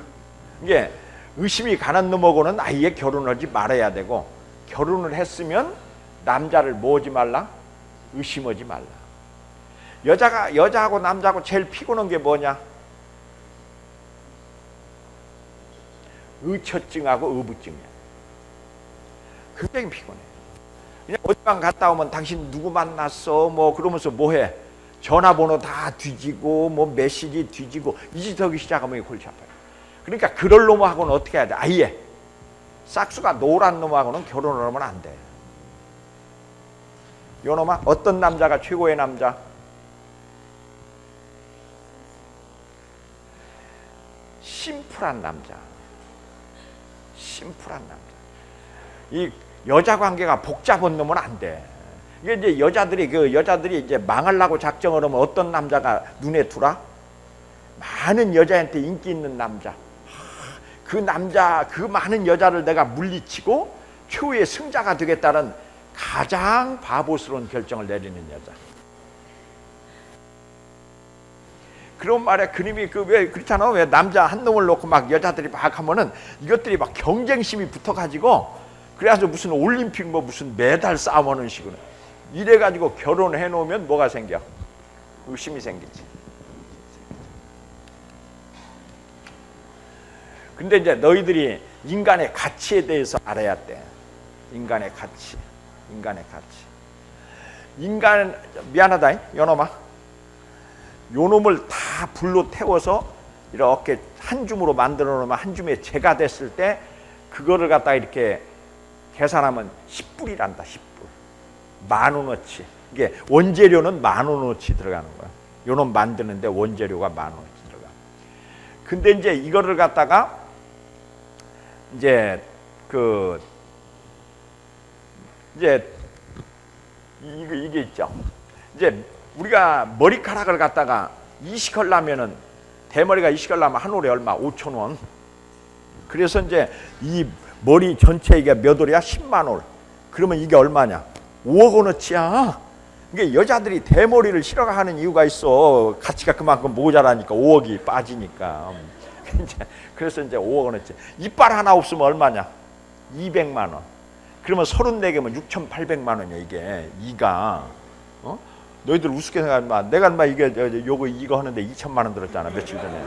이게 의심이 가는 놈하고는 아예 결혼하지 말아야 되고 결혼을 했으면 남자를 뭐하지 말라? 의심하지 말라. 여자하고 남자하고 제일 피곤한 게 뭐냐? 의처증하고 의부증이야. 굉장히 피곤해. 그냥 어디만 갔다 오면 당신 누구 만났어? 뭐 그러면서 뭐해? 전화번호 다 뒤지고 뭐 메시지 뒤지고 이 짓 하기 시작하면 골치 아파요. 그러니까 그럴 놈하고는 어떻게 해야 돼? 아예 싹수가 노란 놈하고는 결혼을 하면 안 돼. 요 놈아 어떤 남자가 최고의 남자? 심플한 남자. 심플한 남자. 이 여자 관계가 복잡한 놈은 안 돼. 이게 이제 여자들이 이제 망하려고 작정을 하면 어떤 남자가 눈에 들어와? 많은 여자한테 인기 있는 남자. 그 남자, 그 많은 여자를 내가 물리치고 최후의 승자가 되겠다는 가장 바보스러운 결정을 내리는 여자. 그런 말에 그림이 왜 그렇잖아. 왜 남자 한 놈을 놓고 막 여자들이 막 하면은 이것들이 막 경쟁심이 붙어가지고 그래서 무슨 올림픽 뭐 무슨 메달 싸움하는 식으로 이래가지고 결혼해 놓으면 뭐가 생겨? 의심이 생기지. 근데 이제 너희들이 인간의 가치에 대해서 알아야 돼. 인간의 가치. 인간의 가치. 인간 미안하다 요놈아. 요놈을 다 불로 태워서 이렇게 한 줌으로 만들어 놓으면 한 줌의 재가 됐을 때 그거를 갖다 이렇게 계산하면 10불이란다. 10불. 10,000원어치. 이게 원재료는 10,000원어치 들어가는 거야. 요놈 만드는데 원재료가 10,000원어치 들어가. 근데 이제 이거를 갖다가 이제 이게 있죠. 이제 우리가 머리카락을 갖다가 이식하려면은 대머리가 이식하려면 한 올에 얼마? 5,000원. 그래서 이제 이 머리 전체 이게 몇 올이야? 10만 올. 그러면 이게 얼마냐? 5억 원어치야. 이게 여자들이 대머리를 싫어하는 이유가 있어. 가치가 그만큼 모자라니까 5억이 빠지니까. 그래서 이제 5억 원어치. 이빨 하나 없으면 얼마냐? 200만 원. 그러면 34개면 6,800만 원이야 이게. 이가. 너희들 우습게 생각하지 마. 내가 인마 이거 하는데 2천만 원 들었잖아 며칠 전에.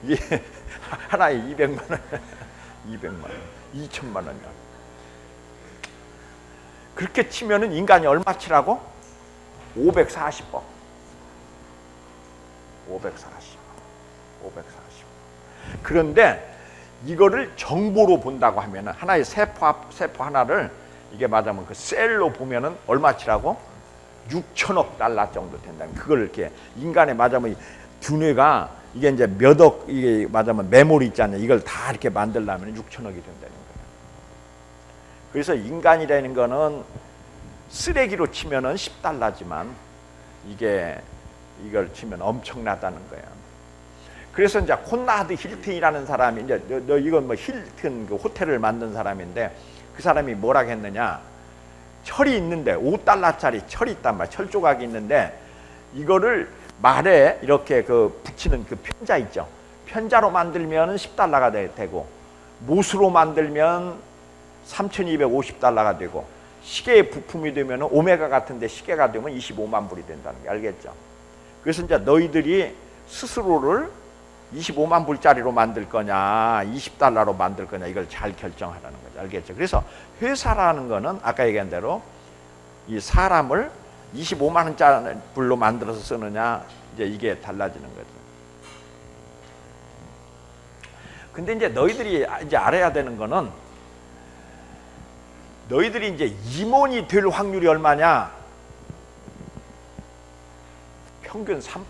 이게 하나에 200만 원. 200만 원. 2천만 원이야. 그렇게 치면은 인간이 얼마치라고? 540억. 540. 그런데 이거를 정보로 본다고 하면은 하나의 세포 하나를 이게 맞으면 그 셀로 보면은 얼마치라고? 6천억 달러 정도 된다는. 그걸 이렇게 인간에 맞으면 두뇌가 이게 이제 몇 억 이게 맞으면 메모리 있잖아요. 이걸 다 이렇게 만들려면 6천억이 된다는 거예요. 그래서 인간이라는 거는 쓰레기로 치면은 10달러지만 이걸 치면 엄청나다는 거예요. 그래서 이제 콘라드 힐튼이라는 사람이 이제 이건 뭐 힐튼 그 호텔을 만든 사람인데 그 사람이 뭐라 했느냐? 철이 있는데 5달러짜리 철이 있단 말이야. 철 조각이 있는데 이거를 말에 이렇게 그 붙이는 그 편자 있죠. 편자로 만들면 10달러가 되고 못으로 만들면 3,250달러가 되고 시계의 부품이 되면 오메가 같은데 시계가 되면 25만 불이 된다는 게 알겠죠? 그래서 이제 너희들이 스스로를 25만 불짜리로 만들 거냐 20달러로 만들 거냐 이걸 잘 결정하라는 거죠. 알겠죠? 그래서 회사라는 거는 아까 얘기한 대로 이 사람을 25만 원짜리 불로 만들어서 쓰느냐 이제 이게 달라지는 거죠. 근데 이제 너희들이 이제 알아야 되는 거는 너희들이 이제 임원이 될 확률이 얼마냐? 평균 3%.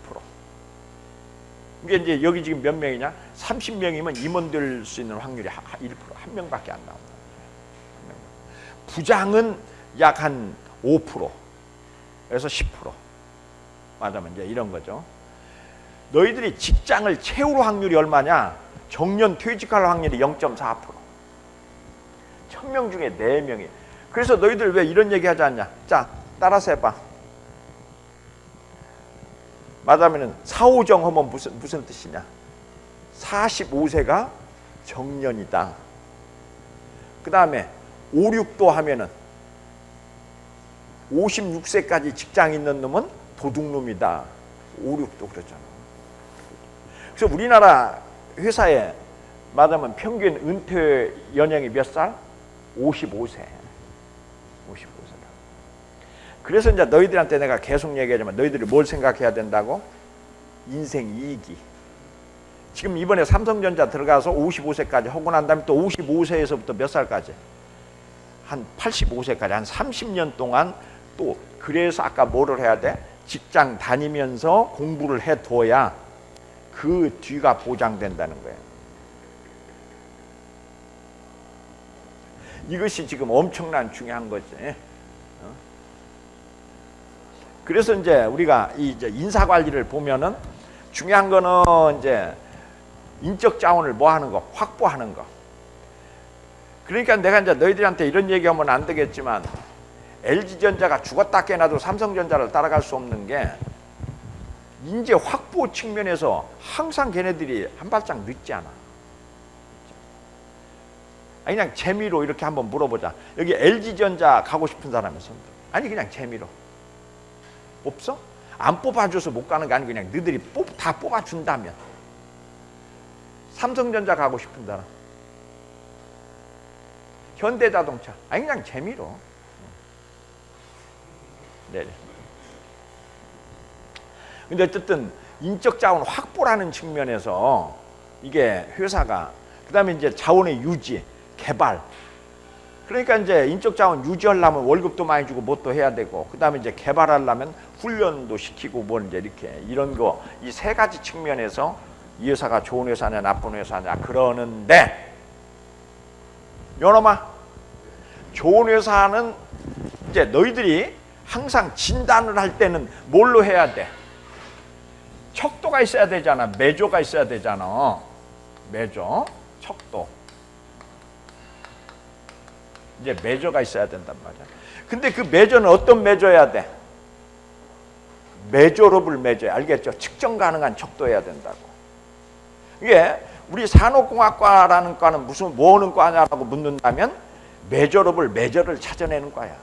이게 이제 여기 지금 몇 명이냐? 30명이면 임원 될 수 있는 확률이 1%, 한 명밖에 안 나온다. 부장은 약 한 5%에서 10% 맞으면 이제 이런 거죠. 너희들이 직장을 채울 확률이 얼마냐? 정년 퇴직할 확률이 0.4%. 1000명 중에 4명이. 그래서 너희들 왜 이런 얘기 하지 않냐? 자, 따라서 해봐. 맞으면은 4, 5정 하면 무슨 뜻이냐? 45세가 정년이다. 그 다음에 5, 6도 하면은 56세까지 직장 있는 놈은 도둑놈이다. 5, 6도 그렇잖아. 그래서 우리나라 회사에 맞으면 평균 은퇴 연령이 몇 살? 55세. 55세다. 그래서 이제 너희들한테 내가 계속 얘기하지만 너희들이 뭘 생각해야 된다고? 인생 2기. 지금 이번에 삼성전자 들어가서 55세까지 하고 난 다음에 또 55세에서부터 몇 살까지? 한 85세까지 한 30년 동안 또 그래서 아까 뭐를 해야 돼? 직장 다니면서 공부를 해둬야 그 뒤가 보장된다는 거예요. 이것이 지금 엄청난 중요한 거지. 그래서 이제 우리가 이제 인사 관리를 보면은 중요한 거는 이제 인적 자원을 뭐 하는 거, 확보하는 거. 그러니까 내가 이제 너희들한테 이런 얘기하면 안 되겠지만 LG전자가 죽었다 깨나도 삼성전자를 따라갈 수 없는 게 인재 확보 측면에서 항상 걔네들이 한 발짝 늦지 않아. 아니 그냥 재미로 이렇게 한번 물어보자. 여기 LG전자 가고 싶은 사람이 손 들어. 아니 그냥 재미로. 없어? 안 뽑아줘서 못 가는 게 아니고 그냥 너희들이 다 뽑아준다면. 삼성전자 가고 싶은 사람. 현대자동차. 아니 그냥 재미로. 네. 근데 어쨌든 인적 자원 확보라는 측면에서 이게 회사가 그다음에 이제 자원의 유지, 개발. 그러니까 이제 인적 자원 유지하려면 월급도 많이 주고 뭣도 해야 되고 그다음에 이제 개발하려면 훈련도 시키고 뭐 이제 이렇게 이런 거 이 세 가지 측면에서 이 회사가 좋은 회사냐 나쁜 회사냐 그러는데 요놈아 좋은 회사는 이제 너희들이 항상 진단을 할 때는 뭘로 해야 돼? 척도가 있어야 되잖아. 매조가 있어야 되잖아. 매조, 척도. 이제 매조가 있어야 된단 말이야. 근데 그 매조는 어떤 매조여야 돼? 매조롭을 매조야. 알겠죠? 측정 가능한 척도여야 된다고. 이게 우리 산업공학과라는 과는 무슨 뭐 하는 과냐라고 묻는다면 매조롭을 매조를 찾아내는 과야.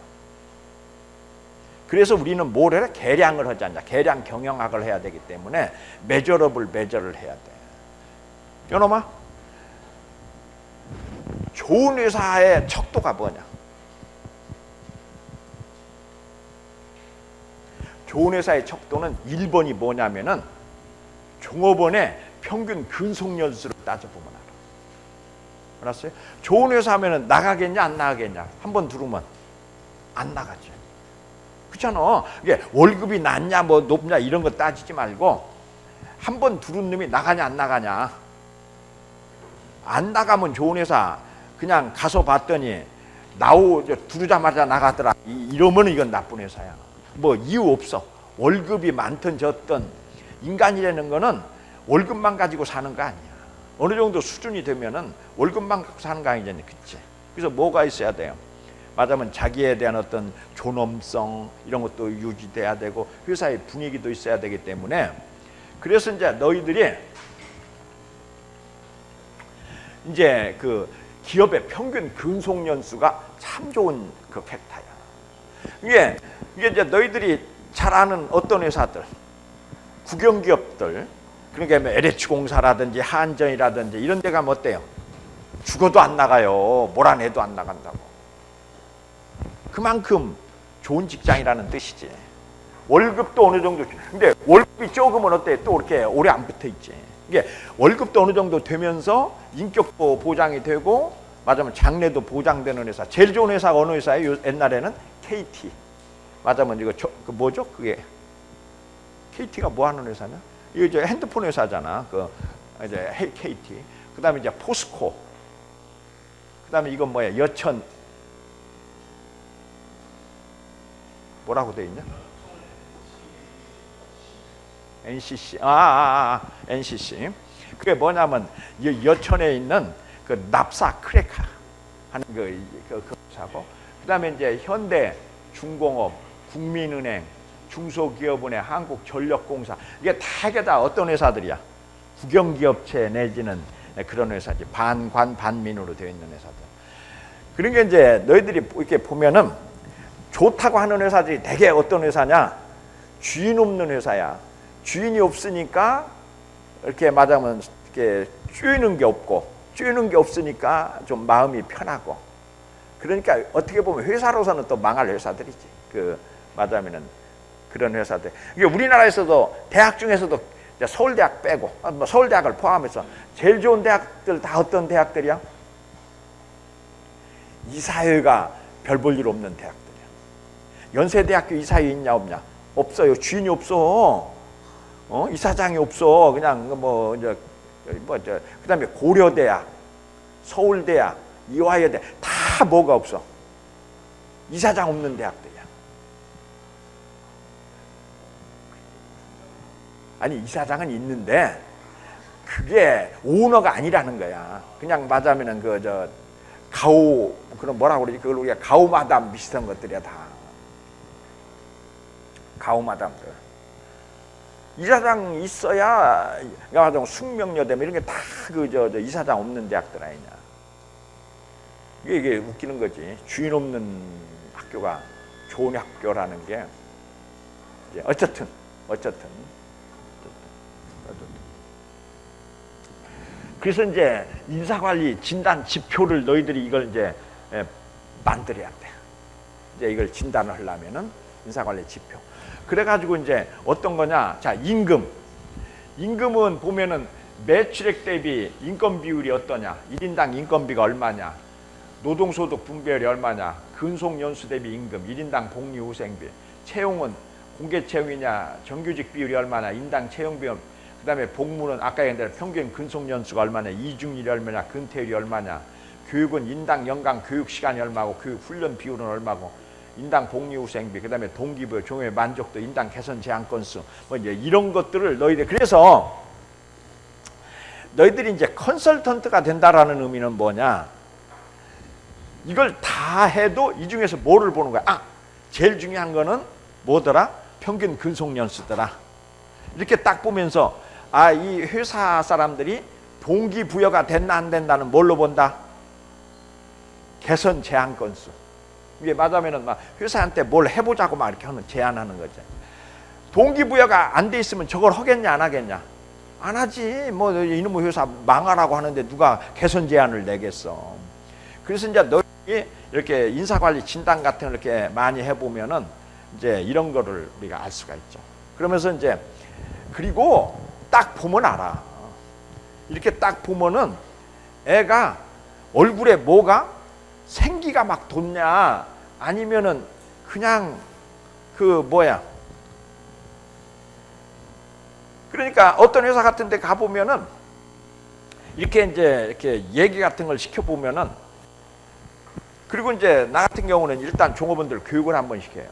그래서 우리는 뭘 해야? 계량을 하지 않냐. 계량 경영학을 해야 되기 때문에 매저러블 매저를 해야 돼. 요놈아 좋은 회사의 척도가 뭐냐? 좋은 회사의 척도는 1번이 뭐냐면은 종업원의 평균 근속연수를 따져보면 알아. 알았어요? 좋은 회사 하면은 나가겠냐 안 나가겠냐 한번 들으면 안 나가지. 그렇잖아. 이게 월급이 낮냐 뭐 높냐 이런 거 따지지 말고 한 번 들은 놈이 나가냐 안 나가냐. 안 나가면 좋은 회사 그냥 가서 봤더니 들어오자마자 나가더라. 이러면 이건 나쁜 회사야. 뭐 이유 없어. 월급이 많든 적든 인간이라는 거는 월급만 가지고 사는 거 아니야. 어느 정도 수준이 되면은 월급만 갖고 사는 거 아니잖아. 그치? 그래서 뭐가 있어야 돼요? 말하자면 자기에 대한 어떤 존엄성 이런 것도 유지돼야 되고 회사의 분위기도 있어야 되기 때문에 그래서 이제 너희들이 이제 그 기업의 평균 근속 연수가 참 좋은 그 팩터야. 이게 이제 너희들이 잘 아는 어떤 회사들, 국영기업들, 그러니까 뭐 LH공사라든지 한전이라든지 이런 데 가면 어때요? 죽어도 안 나가요. 몰아내도 안 나간다고. 그만큼 좋은 직장이라는 뜻이지. 월급도 어느 정도. 근데 월급이 적으면 어때? 또 이렇게 오래 안 붙어 있지. 이게 월급도 어느 정도 되면서 인격도 보장이 되고, 맞으면 장래도 보장되는 회사. 제일 좋은 회사가 어느 회사예요? 옛날에는 KT. 맞으면 이거 그 뭐죠? 그게 KT가 뭐 하는 회사냐? 이거 이제 핸드폰 회사잖아. 그 이제 KT. 그다음에 이제 포스코. 그다음에 이건 뭐야? 여천. 뭐라고 돼 있냐? NCC. NCC. 그게 뭐냐면 여천에 있는 그 납사 크래커 하는 그 회사고, 그다음에 이제 현대, 중공업, 국민은행, 중소기업은행, 한국전력공사, 이게 다 어떤 회사들이야? 국영기업체 내지는 그런 회사지. 반관 반민으로 되어 있는 회사들. 그러니까 이제 너희들이 이렇게 보면은 좋다고 하는 회사들이 대개 어떤 회사냐? 주인 없는 회사야. 주인이 없으니까 이렇게 말하면 이렇게 쪼이는 게 없고, 쪼이는 게 없으니까 좀 마음이 편하고. 그러니까 어떻게 보면 회사로서는 또 망할 회사들이지. 그 말하면은 그런 회사들. 이게 우리나라에서도 대학 중에서도 서울대학 빼고, 서울대학을 포함해서 제일 좋은 대학들 다 어떤 대학들이야? 이사회가 별 볼 일 없는 대학들이야. 연세대학교 이사회 있냐 없냐? 없어요. 주인이 없어. 이사장이 없어. 그냥 그다음에 고려대학, 서울대학, 이화여대 다 뭐가 없어. 이사장 없는 대학들이야. 아니 이사장은 있는데 그게 오너가 아니라는 거야. 그냥 맞으면은 가오 그런 뭐라고 그러지? 그걸 우리가 가오마담 비슷한 것들이야 다. 가오마담들. 이사장 있어야 말하자면 숙명여대 이런 게 다 이사장 없는 대학들 아니냐. 이게 웃기는 거지. 주인 없는 학교가 좋은 학교라는 게 이제 어쨌든 그래서 이제 인사관리 진단 지표를 너희들이 이걸 이제 만들어야 돼. 이제 이걸 진단을 하려면은 인사관리 지표. 그래가지고 이제 어떤 거냐? 자, 임금은 보면은 매출액 대비 인건 비율이 어떠냐? 1인당 인건비가 얼마냐? 노동소득 분배율이 얼마냐? 근속연수 대비 임금, 1인당 복리후생비, 채용은 공개 채용이냐? 정규직 비율이 얼마냐? 인당 채용 비율. 그 다음에 복무는 아까 얘기한 대로 평균 근속연수가 얼마냐? 이중일이 얼마냐? 근태율이 얼마냐? 교육은 인당 연간 교육시간이 얼마고 교육 훈련 비율은 얼마고 인당 복리후생비, 그 다음에 동기부여, 종의 만족도, 인당 개선 제한 건수, 뭐 이제 이런 것들을 너희들, 그래서 너희들이 이제 컨설턴트가 된다라는 의미는 뭐냐? 이걸 다 해도 이 중에서 뭐를 보는 거야? 아, 제일 중요한 거는 뭐더라? 평균 근속연수더라. 이렇게 딱 보면서 아, 이 회사 사람들이 동기부여가 됐나 안 된다는 뭘로 본다? 개선 제한 건수. 이게 맞으면은 막 회사한테 뭘 해보자고 막 이렇게 하는 제안하는 거지. 동기부여가 안 돼 있으면 저걸 하겠냐 안 하겠냐? 안 하지. 뭐 이놈의 회사 망하라고 하는데 누가 개선 제안을 내겠어. 그래서 이제 너희 이렇게 인사관리 진단 같은 걸 이렇게 많이 해보면은 이제 이런 거를 우리가 알 수가 있죠. 그러면서 이제 그리고 딱 보면 알아. 이렇게 딱 보면은 애가 얼굴에 뭐가 생기가 막 돋냐 아니면은 그냥 그 뭐야. 그러니까 어떤 회사 같은 데 가보면은 이렇게 이제 이렇게 얘기 같은 걸 시켜보면은 그리고 이제 나 같은 경우는 일단 종업원들 교육을 한번 시켜요.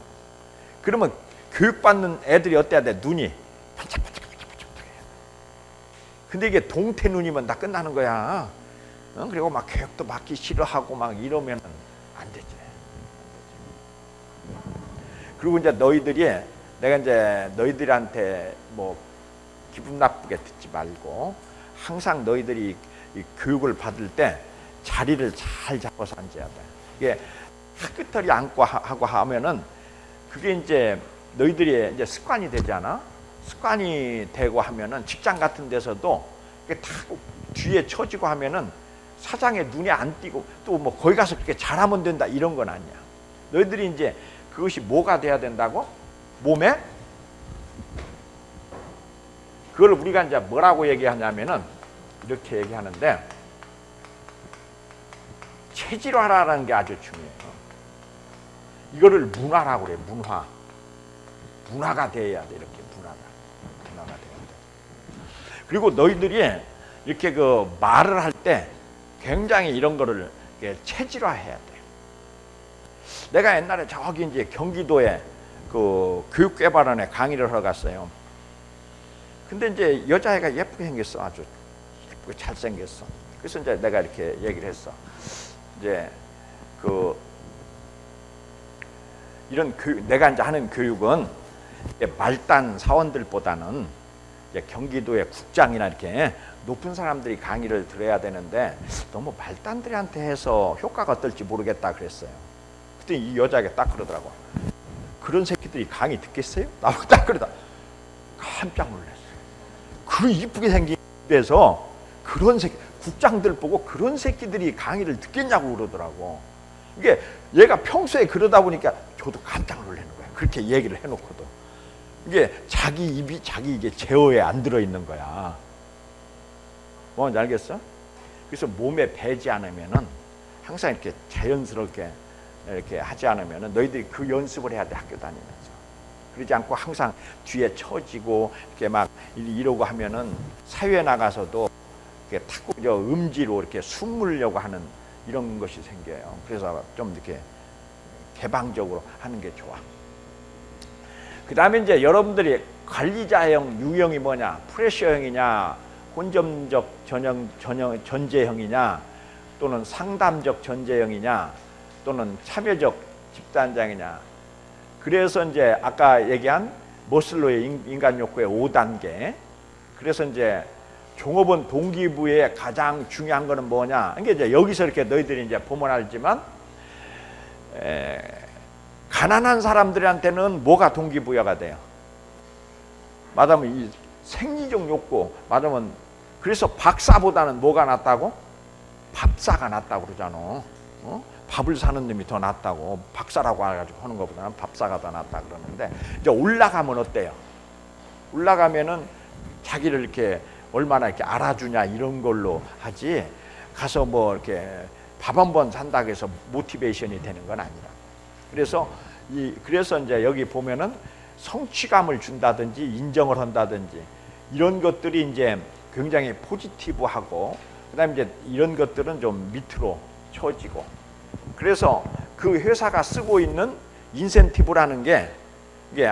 그러면 교육받는 애들이 어때야 돼? 눈이 반짝반짝반짝반짝해요. 근데 이게 동태 눈이면 다 끝나는 거야. 그리고 막 교육도 받기 싫어하고 막 이러면 안 되지. 그리고 이제 너희들이 내가 이제 너희들한테 뭐 기분 나쁘게 듣지 말고 항상 너희들이 이 교육을 받을 때 자리를 잘 잡아서 앉아야 돼. 이게 탁끝털이 앉고 하고 하면은 그게 이제 너희들이 이제 습관이 되잖아. 습관이 되고 하면은 직장 같은 데서도 이게 탁 뒤에 처지고 하면은 사장의 눈에 안 띄고 또 뭐 거기 가서 그렇게 잘하면 된다 이런 건 아니야. 너희들이 이제 그것이 뭐가 돼야 된다고? 몸에? 그걸 우리가 이제 뭐라고 얘기하냐면은 이렇게 얘기하는데 체질화라는 게 아주 중요해요. 이거를 문화라고 그래. 문화가 돼야 돼. 이렇게 문화가 돼야 돼. 그리고 너희들이 이렇게 그 말을 할 때 굉장히 이런 거를 체질화해야 돼. 내가 옛날에 저기 이제 경기도에 그 교육개발원에 강의를 하러 갔어요. 근데 이제 여자애가 예쁘게 생겼어. 아주 예쁘게 잘생겼어. 그래서 이제 내가 이렇게 얘기를 했어. 이제 그 이런 교육, 내가 이제 하는 교육은 말단 사원들보다는 이제 경기도의 국장이나 이렇게 높은 사람들이 강의를 들어야 되는데 너무 말단들한테 해서 효과가 어떨지 모르겠다 그랬어요. 그때 이 여자가 딱 그러더라고. 그런 새끼들이 강의 듣겠어요? 나보고 딱 그러다. 깜짝 놀랐어요. 그 이쁘게 생긴 데서 그런 새끼, 국장들 보고 그런 새끼들이 강의를 듣겠냐고 그러더라고. 이게 얘가 평소에 그러다 보니까 저도 깜짝 놀라는 거야. 그렇게 얘기를 해놓고도. 이게 자기 입이 자기 이게 제어에 안 들어있는 거야. 뭔지 알겠어? 그래서 몸에 배지 않으면은 항상 이렇게 자연스럽게 이렇게 하지 않으면은 너희들이 그 연습을 해야 돼. 학교 다니면서. 그러지 않고 항상 뒤에 처지고 이렇게 막 이러고 하면은 사회에 나가서도 이렇게 탁구 음지로 이렇게 숨으려고 하는 이런 것이 생겨요. 그래서 좀 이렇게 개방적으로 하는 게 좋아. 그 다음에 이제 여러분들이 관리자형 유형이 뭐냐? 프레셔형이냐? 혼점적 전제형이냐? 또는 상담적 전제형이냐? 또는 참여적 집단장이냐? 그래서 이제 아까 얘기한 머슬로의 인간 욕구의 5단계. 그래서 이제 종업원 동기부여의 가장 중요한 거는 뭐냐? 이게 이제 여기서 이렇게 너희들이 이제 보면 알지만, 가난한 사람들한테는 뭐가 동기부여가 돼요? 말하면 이 생리적 욕구, 말하면 그래서 박사보다는 뭐가 낫다고? 밥사가 낫다고 그러잖아. 밥을 사는 놈이 더 낫다고, 박사라고 해가지고 하는 것보다는 밥사가 더 낫다 그러는데, 이제 올라가면 어때요? 올라가면은 자기를 이렇게 얼마나 이렇게 알아주냐 이런 걸로 하지, 가서 뭐 이렇게 밥 한 번 산다고 해서 모티베이션이 되는 건 아니라. 그래서 이제 여기 보면은 성취감을 준다든지 인정을 한다든지 이런 것들이 이제 굉장히 포지티브하고, 그다음에 이제 이런 것들은 좀 밑으로 쳐지고. 그래서 그 회사가 쓰고 있는 인센티브라는 게, 이게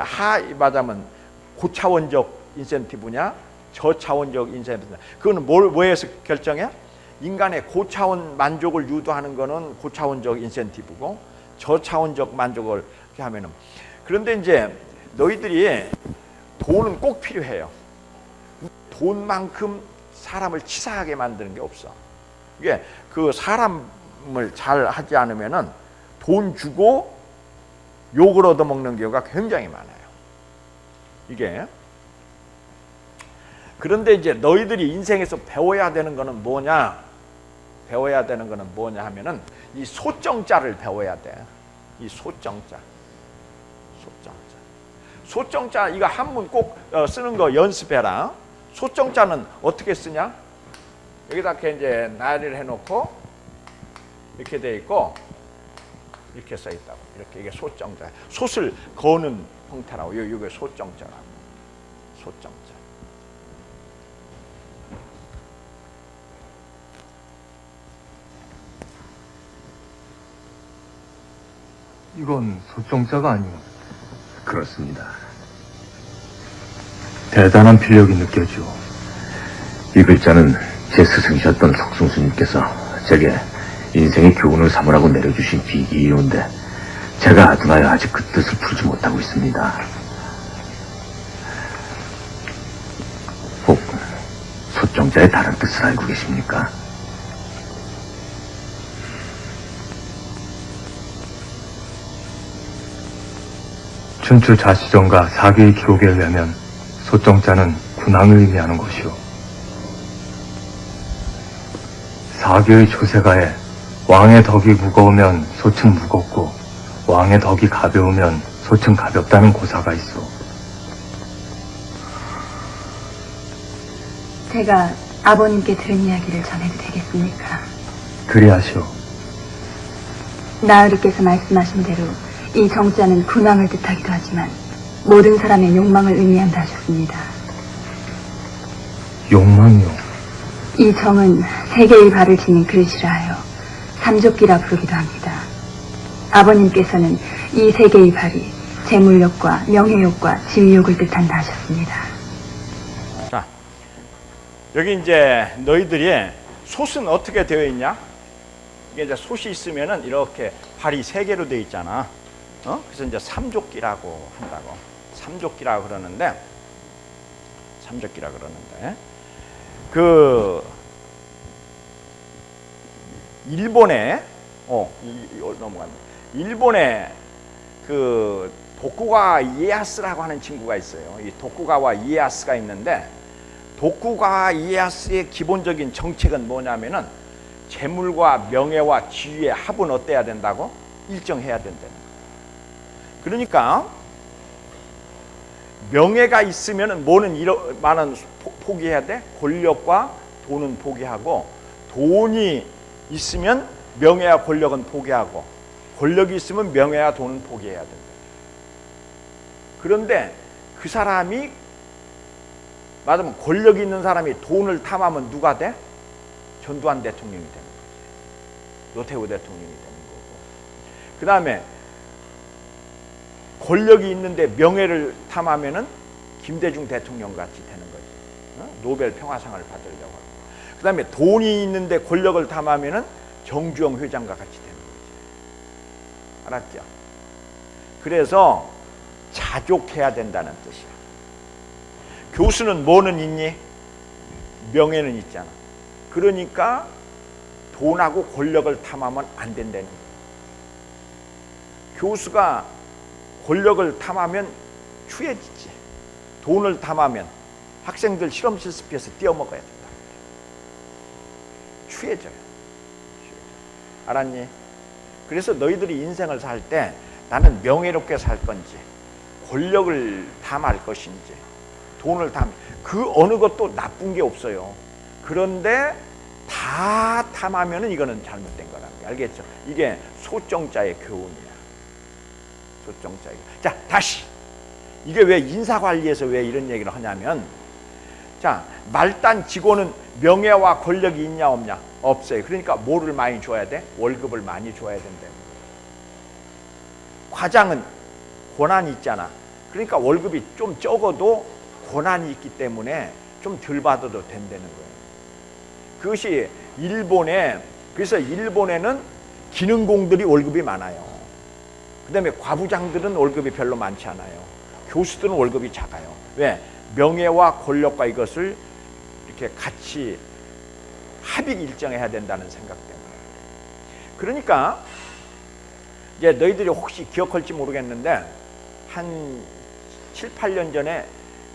말하자면 고차원적 인센티브냐 저차원적 인센티브냐, 그거는 뭐에서 결정해? 인간의 고차원 만족을 유도하는 거는 고차원적 인센티브고, 저차원적 만족을 이렇게 하면은. 그런데 이제 너희들이 돈은 꼭 필요해요. 돈만큼 사람을 치사하게 만드는 게 없어. 이게 그 사람을 잘 하지 않으면은 돈 주고 욕을 얻어먹는 경우가 굉장히 많아요. 이게. 그런데 이제 너희들이 인생에서 배워야 되는 거는 뭐냐? 배워야 되는 거는 뭐냐 하면은 이 소정자를 배워야 돼. 이 소정자. 소정자 이거 한문 꼭 쓰는 거 연습해라. 소정자는 어떻게 쓰냐? 여기다 이렇게 이제 나열을 해놓고 이렇게 돼 있고 이렇게 써 있다고. 이렇게 이게 소정자. 솥을 거는 형태라고. 이게 소정자라고. 소정자. 이건 소정자가 아니오. 그렇습니다. 대단한 필력이 느껴지오. 이 글자는 제 스승이셨던 석승수님께서 제게 인생의 교훈을 삼으라고 내려주신 비기이온데, 제가 아둔하여 아직 그 뜻을 풀지 못하고 있습니다. 혹 소정자의 다른 뜻을 알고 계십니까? 춘추 자시정과 사계의 기록에 의하면 소정자는 군왕을 의미하는 것이오. 사계의 조세가에 왕의 덕이 무거우면 소층 무겁고 왕의 덕이 가벼우면 소층 가볍다는 고사가 있어. 제가 아버님께 들은 이야기를 전해도 되겠습니까? 그리하시오. 나으리께서 말씀하신 대로 이 정자는 군왕을 뜻하기도 하지만 모든 사람의 욕망을 의미한다 하셨습니다. 욕망이요? 이 정은 세 개의 발을 지닌 그릇이라 하여 삼조끼라 부르기도 합니다. 아버님께서는 이 세 개의 발이 재물욕과 명예욕과 지위욕을 뜻한다 하셨습니다. 자, 여기 이제 너희들이 솥은 어떻게 되어 있냐? 이게 이제 솥이 있으면은 이렇게 발이 세 개로 되어 있잖아. 그래서 이제 삼조끼라고 한다고. 삼조끼라고 그러는데, 그 일본에 넘어갔네. 일본에 그 도쿠가와 이에야스라고 하는 친구가 있어요. 이 도쿠가와 이에야스가 있는데, 도쿠가와 이에야스의 기본적인 정책은 뭐냐면은 재물과 명예와 지위의 합은 어때야 된다고? 일정해야 된다는 거예요. 그러니까 명예가 있으면은 뭐는 많은 포기해야 돼? 권력과 돈은 포기하고, 돈이 있으면 명예와 권력은 포기하고, 권력이 있으면 명예와 돈은 포기해야 된다. 그런데 그 사람이 말하자면 권력이 있는 사람이 돈을 탐하면 누가 돼? 전두환 대통령이 되는 거지. 노태우 대통령이 되는 거고. 그 다음에 권력이 있는데 명예를 탐하면은 김대중 대통령 같이 되는 거지. 노벨 평화상을 받으려고 하고. 그 다음에 돈이 있는데 권력을 탐하면은 정주영 회장과 같이 되는 거지. 알았죠? 그래서 자족해야 된다는 뜻이야. 교수는 뭐는 있니? 명예는 있잖아. 그러니까 돈하고 권력을 탐하면 안 된다는 거야. 교수가 권력을 탐하면 추해지지. 돈을 탐하면 학생들 실험 실습해서 띄어먹어야 된다. 추해져요. 알았니? 그래서 너희들이 인생을 살 때 나는 명예롭게 살 건지 권력을 탐할 것인지 돈을 그 어느 것도 나쁜 게 없어요. 그런데 다 탐하면은 이거는 잘못된 거라는 거 알겠죠? 이게 소정자의 교훈이야. 소정자의. 자, 다시 이게 왜 인사관리에서 왜 이런 얘기를 하냐면, 자, 말단 직원은 명예와 권력이 있냐 없냐? 없어요. 그러니까 뭐를 많이 줘야 돼? 월급을 많이 줘야 된다. 과장은 권한이 있잖아. 그러니까 월급이 좀 적어도 권한이 있기 때문에 좀 덜 받아도 된다는 거예요. 그것이 그래서 일본에는 기능공들이 월급이 많아요. 그 다음에 과부장들은 월급이 별로 많지 않아요. 교수들은 월급이 작아요. 왜? 명예와 권력과 이것을 이렇게 같이 합익 일정해야 된다는 생각 때문에. 그러니까 이제 너희들이 혹시 기억할지 모르겠는데 한 7, 8년 전에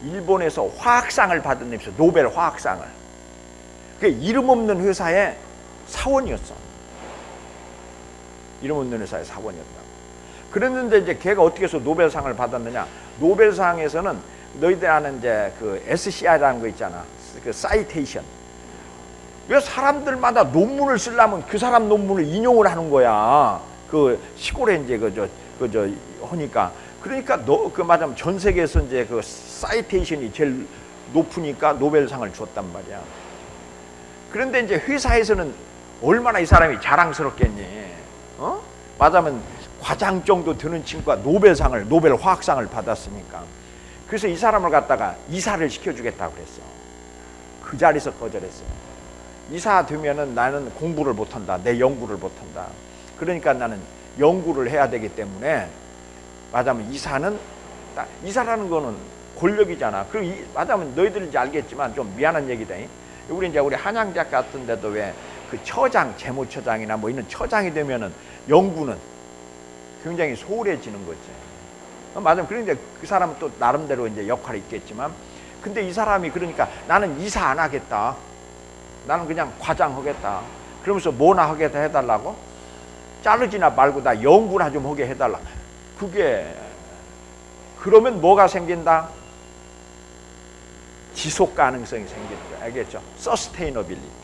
일본에서 화학상을 받은 애 있어요. 노벨 화학상을. 그게 이름 없는 회사의 사원이었어. 이름 없는 회사의 사원이었다고. 그랬는데 이제 걔가 어떻게 해서 노벨상을 받았느냐? 노벨상에서는 너희들 아는 이제 그 SCI라는 거 있잖아. 그 사이테이션. 왜 사람들마다 논문을 쓰려면 그 사람 논문을 인용을 하는 거야. 그 시골에 이제 그저 하니까. 그러니까 맞으면 전 세계에서 이제 그 사이테이션이 제일 높으니까 노벨상을 줬단 말이야. 그런데 이제 회사에서는 얼마나 이 사람이 자랑스럽겠니? 맞으면 과장 정도 되는 친구가 노벨 화학상을 받았으니까. 그래서 이 사람을 갖다가 이사를 시켜주겠다고 그랬어. 그 자리에서 거절했어요. 이사 되면은 나는 공부를 못한다. 내 연구를 못한다. 그러니까 나는 연구를 해야 되기 때문에 맞으면 이사라는 거는 권력이잖아. 맞으면 너희들 이제 알겠지만 좀 미안한 얘기다. 우리 한양대학 같은 데도 왜 그 처장, 재무처장이나 뭐 이런 처장이 되면은 연구는 굉장히 소홀해지는 거지. 맞으면 그러니까 그 사람은 또 나름대로 이제 역할이 있겠지만, 근데 이 사람이 그러니까 나는 이사 안 하겠다. 나는 그냥 과장 하겠다. 그러면서 뭐나 하겠다 해달라고? 자르지나 말고 다 연구나 좀 하게 해달라. 그러면 뭐가 생긴다? 지속 가능성이 생기는 거야. 알겠죠? Sustainability.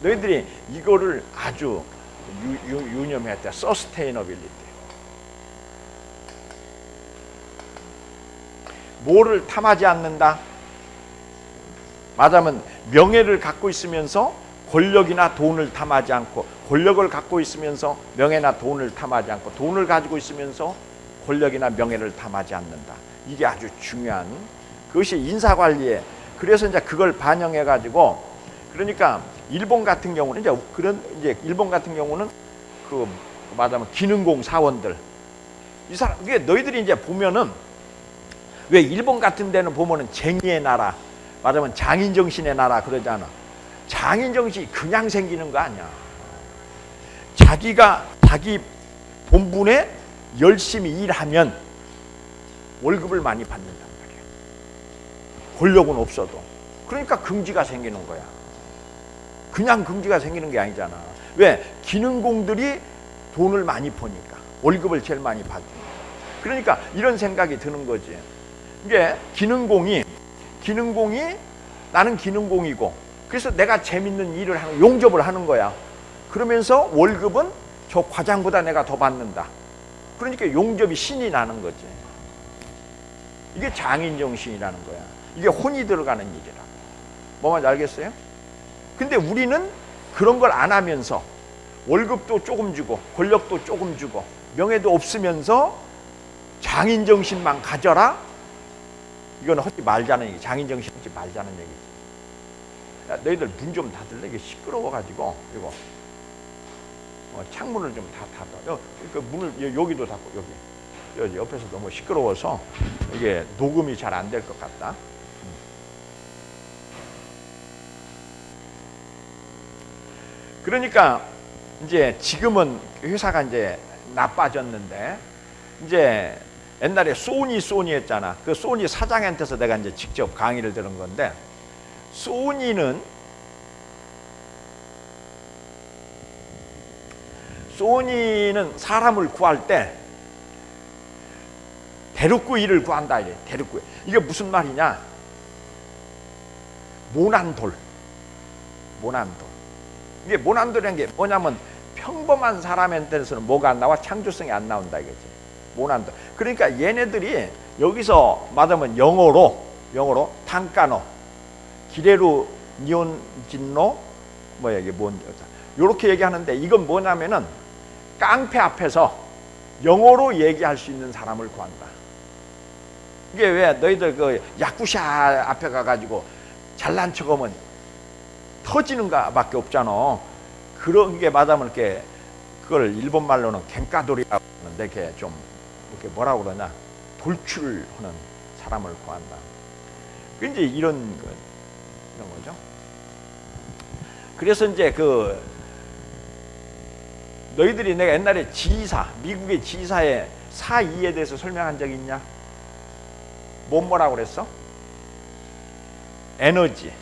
너희들이 이거를 아주 유념해야 돼. Sustainability. 뭐를 탐하지 않는다? 맞으면 명예를 갖고 있으면서 권력이나 돈을 탐하지 않고, 권력을 갖고 있으면서 명예나 돈을 탐하지 않고, 돈을 가지고 있으면서 권력이나 명예를 탐하지 않는다. 이게 아주 중요한 그것이 인사관리에. 그래서 이제 그걸 반영해 가지고, 그러니까 일본 같은 경우는 일본 같은 경우는 그 말하자면 기능공 사원들, 이 사람 이게 너희들이 이제 보면은 왜 일본 같은 데는 보면은 쟁의의 나라, 말하자면 장인 정신의 나라 그러잖아. 장인 정신이 그냥 생기는 거 아니야. 자기 본분에 열심히 일하면 월급을 많이 받는단 말이야. 권력은 없어도. 그러니까 긍지가 생기는 거야. 그냥 긍지가 생기는 게 아니잖아. 왜? 기능공들이 돈을 많이 버니까. 월급을 제일 많이 받으니까. 그러니까 이런 생각이 드는 거지. 이게 기능공이 나는 기능공이고, 그래서 내가 재밌는 일을 하는, 용접을 하는 거야. 그러면서 월급은 저 과장보다 내가 더 받는다. 그러니까 용접이 신이 나는 거지. 이게 장인정신이라는 거야. 이게 혼이 들어가는 일이라. 뭐만 알겠어요? 근데 우리는 그런 걸 안 하면서 월급도 조금 주고 권력도 조금 주고 명예도 없으면서 장인정신만 가져라? 이건 하지 말자는 얘기. 장인정신 하지 말자는 얘기지. 야, 너희들 문 좀 닫을래? 이게 시끄러워가지고. 이거 창문을 좀 다 닫아. 그 문을 여기도 닫고 여기 옆에서 너무 시끄러워서 이게 녹음이 잘 안 될 것 같다. 그러니까 이제 지금은 회사가 이제 나빠졌는데, 이제 옛날에 소니 했잖아. 그 소니 사장한테서 내가 이제 직접 강의를 들은 건데, 소니는 소니는 사람을 구할 때 대륙구 일을 구한다 이래. 대륙구. 이게 무슨 말이냐? 모난돌. 이게 모난돌이라는 게 뭐냐면 평범한 사람한테서는 뭐가 안 나와? 창조성이 안 나온다 이거지. 모난돌. 그러니까 얘네들이 여기서 말하면 영어로 탄까노, 기레루 니온진노 뭐야 이게 뭔 요렇게 얘기하는데 이건 뭐냐면은 깡패 앞에서 영어로 얘기할 수 있는 사람을 구한다. 이게 왜 너희들 그 야쿠샤 앞에 가가지고 잘난 척하면 터지는 가밖에 없잖아. 그런 게 맞으면 이렇게 그걸 일본 말로는 갱까돌이라고 하는데 이렇게 좀 이렇게 뭐라고 그러냐 돌출을 하는 사람을 구한다. 이제 이런 거죠. 그래서 이제 그 너희들이 내가 옛날에 지사, 미국의 지사의 사이에 대해서 설명한 적이 있냐? 뭐라고 그랬어? 에너지,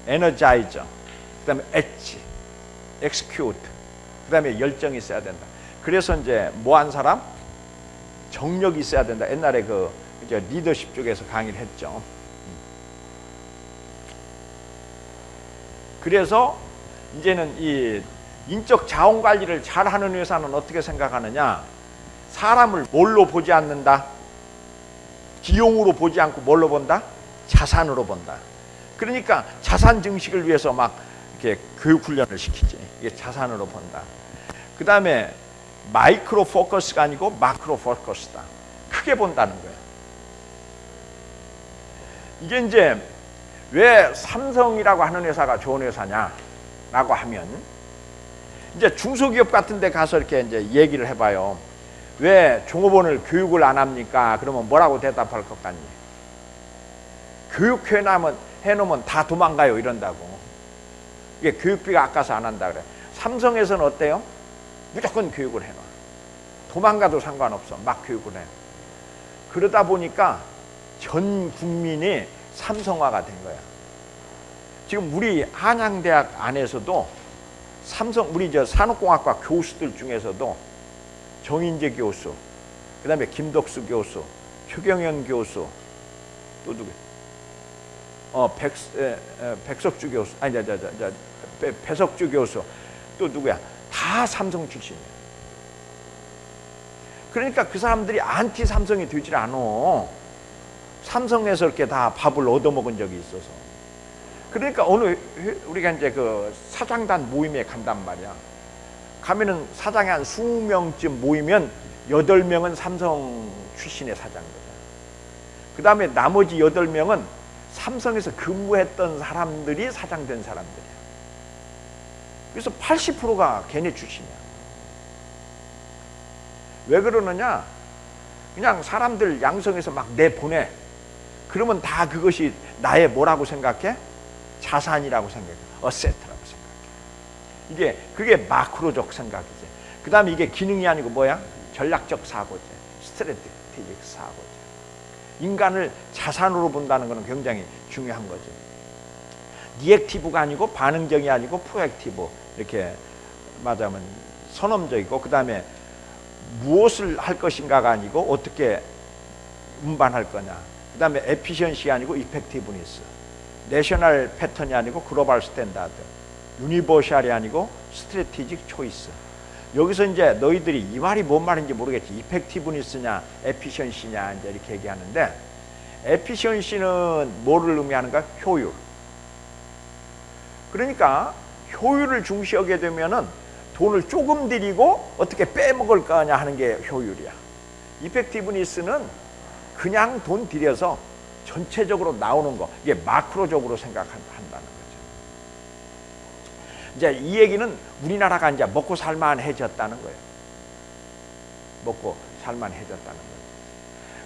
에너자이저, 그 다음에 엣지, execute, 그 다음에 열정이 있어야 된다. 그래서 이제 뭐 한 사람? 정력이 있어야 된다. 옛날에 그 이제 리더십 쪽에서 강의를 했죠. 그래서 이제는 이 인적 자원 관리를 잘하는 회사는 어떻게 생각하느냐? 사람을 뭘로 보지 않는다? 기용으로 보지 않고 뭘로 본다? 자산으로 본다. 그러니까 자산 증식을 위해서 막 이렇게 교육 훈련을 시키지. 이게 자산으로 본다. 그 다음에 마이크로 포커스가 아니고 마크로 포커스다. 크게 본다는 거예요. 이게 이제 왜 삼성이라고 하는 회사가 좋은 회사냐라고 하면 이제 중소기업 같은 데 가서 이렇게 이제 얘기를 해봐요. 왜 종업원을 교육을 안 합니까? 그러면 뭐라고 대답할 것 같니? 해놓으면 다 도망가요 이런다고. 이게 교육비가 아까서 안 한다 그래. 삼성에서는 어때요? 무조건 교육을 해놔. 도망가도 상관없어. 막 교육을 해. 그러다 보니까 전 국민이 삼성화가 된 거야. 지금 우리 한양대학 안에서도 삼성, 우리 저 산업공학과 교수들 중에서도 정인재 교수, 그 다음에 김덕수 교수, 최경현 교수, 또 누구? 백석주 교수, 아니, 배석주 교수, 또 누구야? 다 삼성 출신이야. 그러니까 그 사람들이 안티 삼성이 되질 않아. 삼성에서 이렇게 다 밥을 얻어먹은 적이 있어서. 그러니까 오늘 우리가 이제 그 사장단 모임에 간단 말이야. 가면은 사장이 한 20명쯤 모이면 8명은 삼성 출신의 사장들이야. 그 다음에 나머지 8명은 삼성에서 근무했던 사람들이 사장된 사람들이야. 그래서 80%가 걔네 출신이야. 왜 그러느냐? 그냥 사람들 양성해서 막 내보내. 그러면 다 그것이 나의 뭐라고 생각해? 자산이라고 생각해. 어세트라고 생각해. 그게 마크로적 생각이지. 그 다음에 이게 기능이 아니고 뭐야? 전략적 사고지. 스트래테지적 사고지. 인간을 자산으로 본다는 것은 굉장히 중요한 거죠. 리액티브가 아니고 반응적이 아니고 프로액티브. 이렇게 말하면 선험적이고, 그 다음에 무엇을 할 것인가가 아니고 어떻게 운반할 거냐. 그 다음에 에피션시 아니고 이펙티브니스. 내셔널 패턴이 아니고 글로벌 스탠다드. 유니버셜이 아니고 스트래티직 초이스. 여기서 이제 너희들이 이 말이 뭔 말인지 모르겠지. 이펙티브니스냐 에피션시냐 이제 이렇게 얘기하는데, 에피션시는 뭐를 의미하는가? 효율. 그러니까 효율을 중시하게 되면은 돈을 조금 들이고 어떻게 빼먹을 거냐 하는 게 효율이야. 이펙티브니스는 그냥 돈 들여서 전체적으로 나오는 거, 이게 마크로적으로 생각한다는 거죠. 이제 이 얘기는 우리나라가 이제 먹고 살만해졌다는 거예요. 먹고 살만해졌다는 거죠.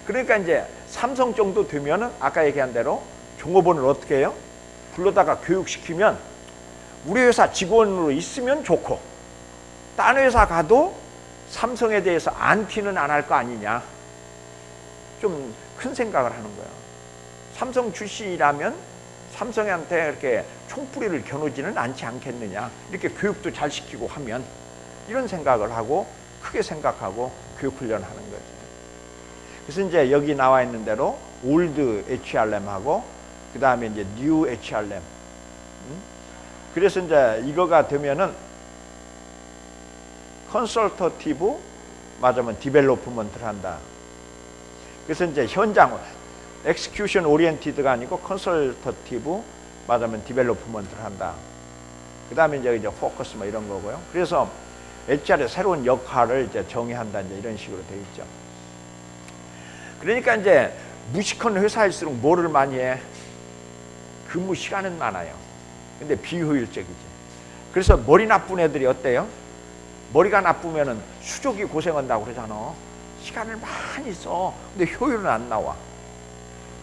그러니까 이제 삼성 정도 되면은 아까 얘기한 대로 종업원을 어떻게 해요? 불러다가 교육시키면 우리 회사 직원으로 있으면 좋고, 딴 회사 가도 삼성에 대해서 안티는 안 할 거 아니냐. 좀 큰 생각을 하는 거야. 삼성 출신이라면 삼성한테 이렇게 총뿌리를 겨누지는 않지 않겠느냐. 이렇게 교육도 잘 시키고 하면 이런 생각을 하고 크게 생각하고 교육 훈련을 하는 거죠. 그래서 이제 여기 나와 있는 대로 올드 HRM하고 그 다음에 이제 뉴 HRM. 그래서 이제 이거가 되면은 컨설터티브 맞으면 디벨로프먼트를 한다. 그래서 이제 현장 엑스큐션 오리엔티드가 아니고 컨설터티브 맞으면 디벨로프먼트를 한다. 그 다음에 이제 포커스 뭐 이런 거고요. 그래서 HR의 새로운 역할을 이제 정의한다. 이제 이런 식으로 되어 있죠. 그러니까 이제 무식한 회사일수록 뭐를 많이 해? 근무 시간은 많아요. 근데 비효율적이지. 그래서 머리 나쁜 애들이 어때요? 머리가 나쁘면은 수족이 고생한다고 그러잖아. 시간을 많이 써. 근데 효율은 안 나와.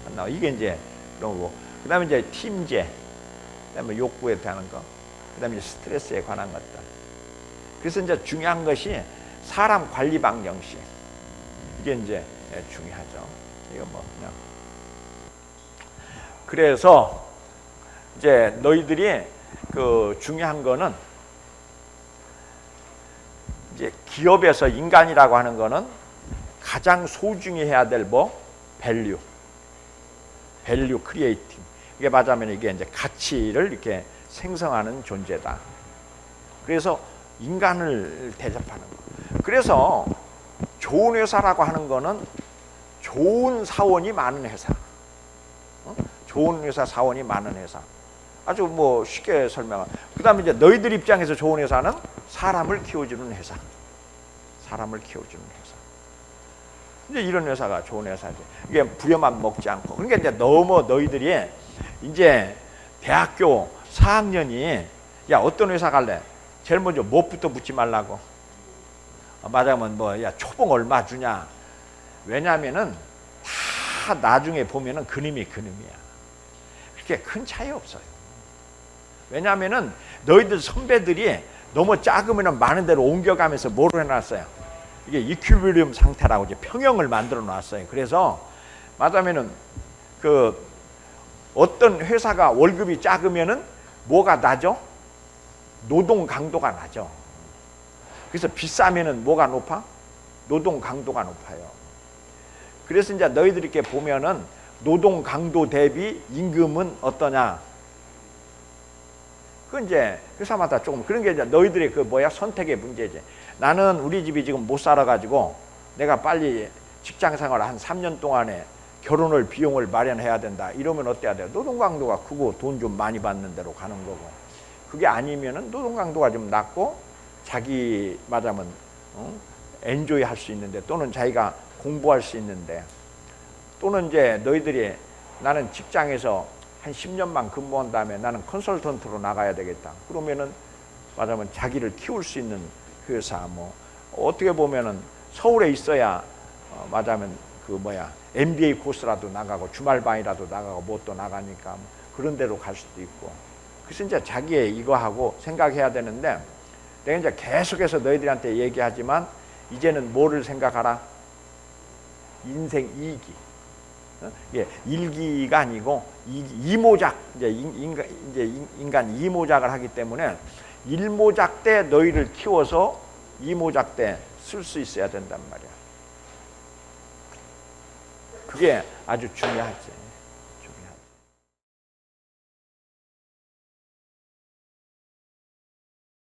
안 나와. 이게 이제 그런 거고. 그 다음에 이제 팀제. 그 다음에 욕구에 대한 거. 그 다음에 스트레스에 관한 것들. 그래서 이제 중요한 것이 사람 관리 방정식. 이게 이제 중요하죠. 이거 뭐 그냥. 그래서 이제 너희들이 그 중요한 거는 이제 기업에서 인간이라고 하는 거는 가장 소중히 해야 될 뭐? 밸류 크리에이팅. 이게 맞으면 이게 이제 가치를 이렇게 생성하는 존재다. 그래서 인간을 대접하는 거. 그래서 좋은 회사라고 하는 거는 좋은 사원이 많은 회사. 좋은 회사, 사원이 많은 회사. 아주 뭐 쉽게 설명한. 그 다음에 이제 너희들 입장에서 좋은 회사는 사람을 키워주는 회사. 사람을 키워주는 회사. 이제 이런 회사가 좋은 회사지. 이게 부려만 먹지 않고. 그러니까 이제 너무 너희들이 이제 대학교 4학년이 야, 어떤 회사 갈래? 제일 먼저 무엇부터 묻지 말라고. 맞으면 뭐, 야, 초봉 얼마 주냐? 왜냐면은 다 나중에 보면은 그놈이야. 그렇게 큰 차이 없어요. 왜냐하면은 너희들 선배들이 너무 작으면 많은 데로 옮겨가면서 뭐로 해놨어요? 이게 이퀴리brium 상태라고 이제 평형을 만들어 놨어요. 그래서 맞으면은 그 어떤 회사가 월급이 작으면은 뭐가 나죠? 노동 강도가 나죠. 그래서 비싸면은 뭐가 높아? 노동 강도가 높아요. 그래서 이제 너희들이 이렇게 보면은 노동 강도 대비 임금은 어떠냐? 그 이제 회사마다 조금 그런 게 이제 너희들의 그 뭐야 선택의 문제지. 나는 우리 집이 지금 못 살아가지고 내가 빨리 직장 생활 한 3년 동안에 결혼을 비용을 마련해야 된다. 이러면 어때야 돼요? 노동 강도가 크고 돈 좀 많이 받는 데로 가는 거고. 그게 아니면은 노동 강도가 좀 낮고 자기 맞으면 엔조이 할 수 있는데 또는 자기가 공부할 수 있는데 또는 이제 너희들이 나는 직장에서 한 10년만 근무한 다음에 나는 컨설턴트로 나가야 되겠다. 그러면은 맞으면 자기를 키울 수 있는 회사 뭐 어떻게 보면은 서울에 있어야 맞으면 그 뭐야 MBA 코스라도 나가고 주말반이라도 나가고 뭐 또 나가니까 그런 데로 갈 수도 있고. 그래서 이제 자기의 이거 하고 생각해야 되는데 내가 이제 계속해서 너희들한테 얘기하지만 이제는 뭐를 생각하라? 인생 이기. 예, 일기가 아니고 이모작 이제 인간 이모작을 하기 때문에 일모작 때 너희를 키워서 이모작 때 쓸 수 있어야 된단 말이야. 그게 아주 중요하지.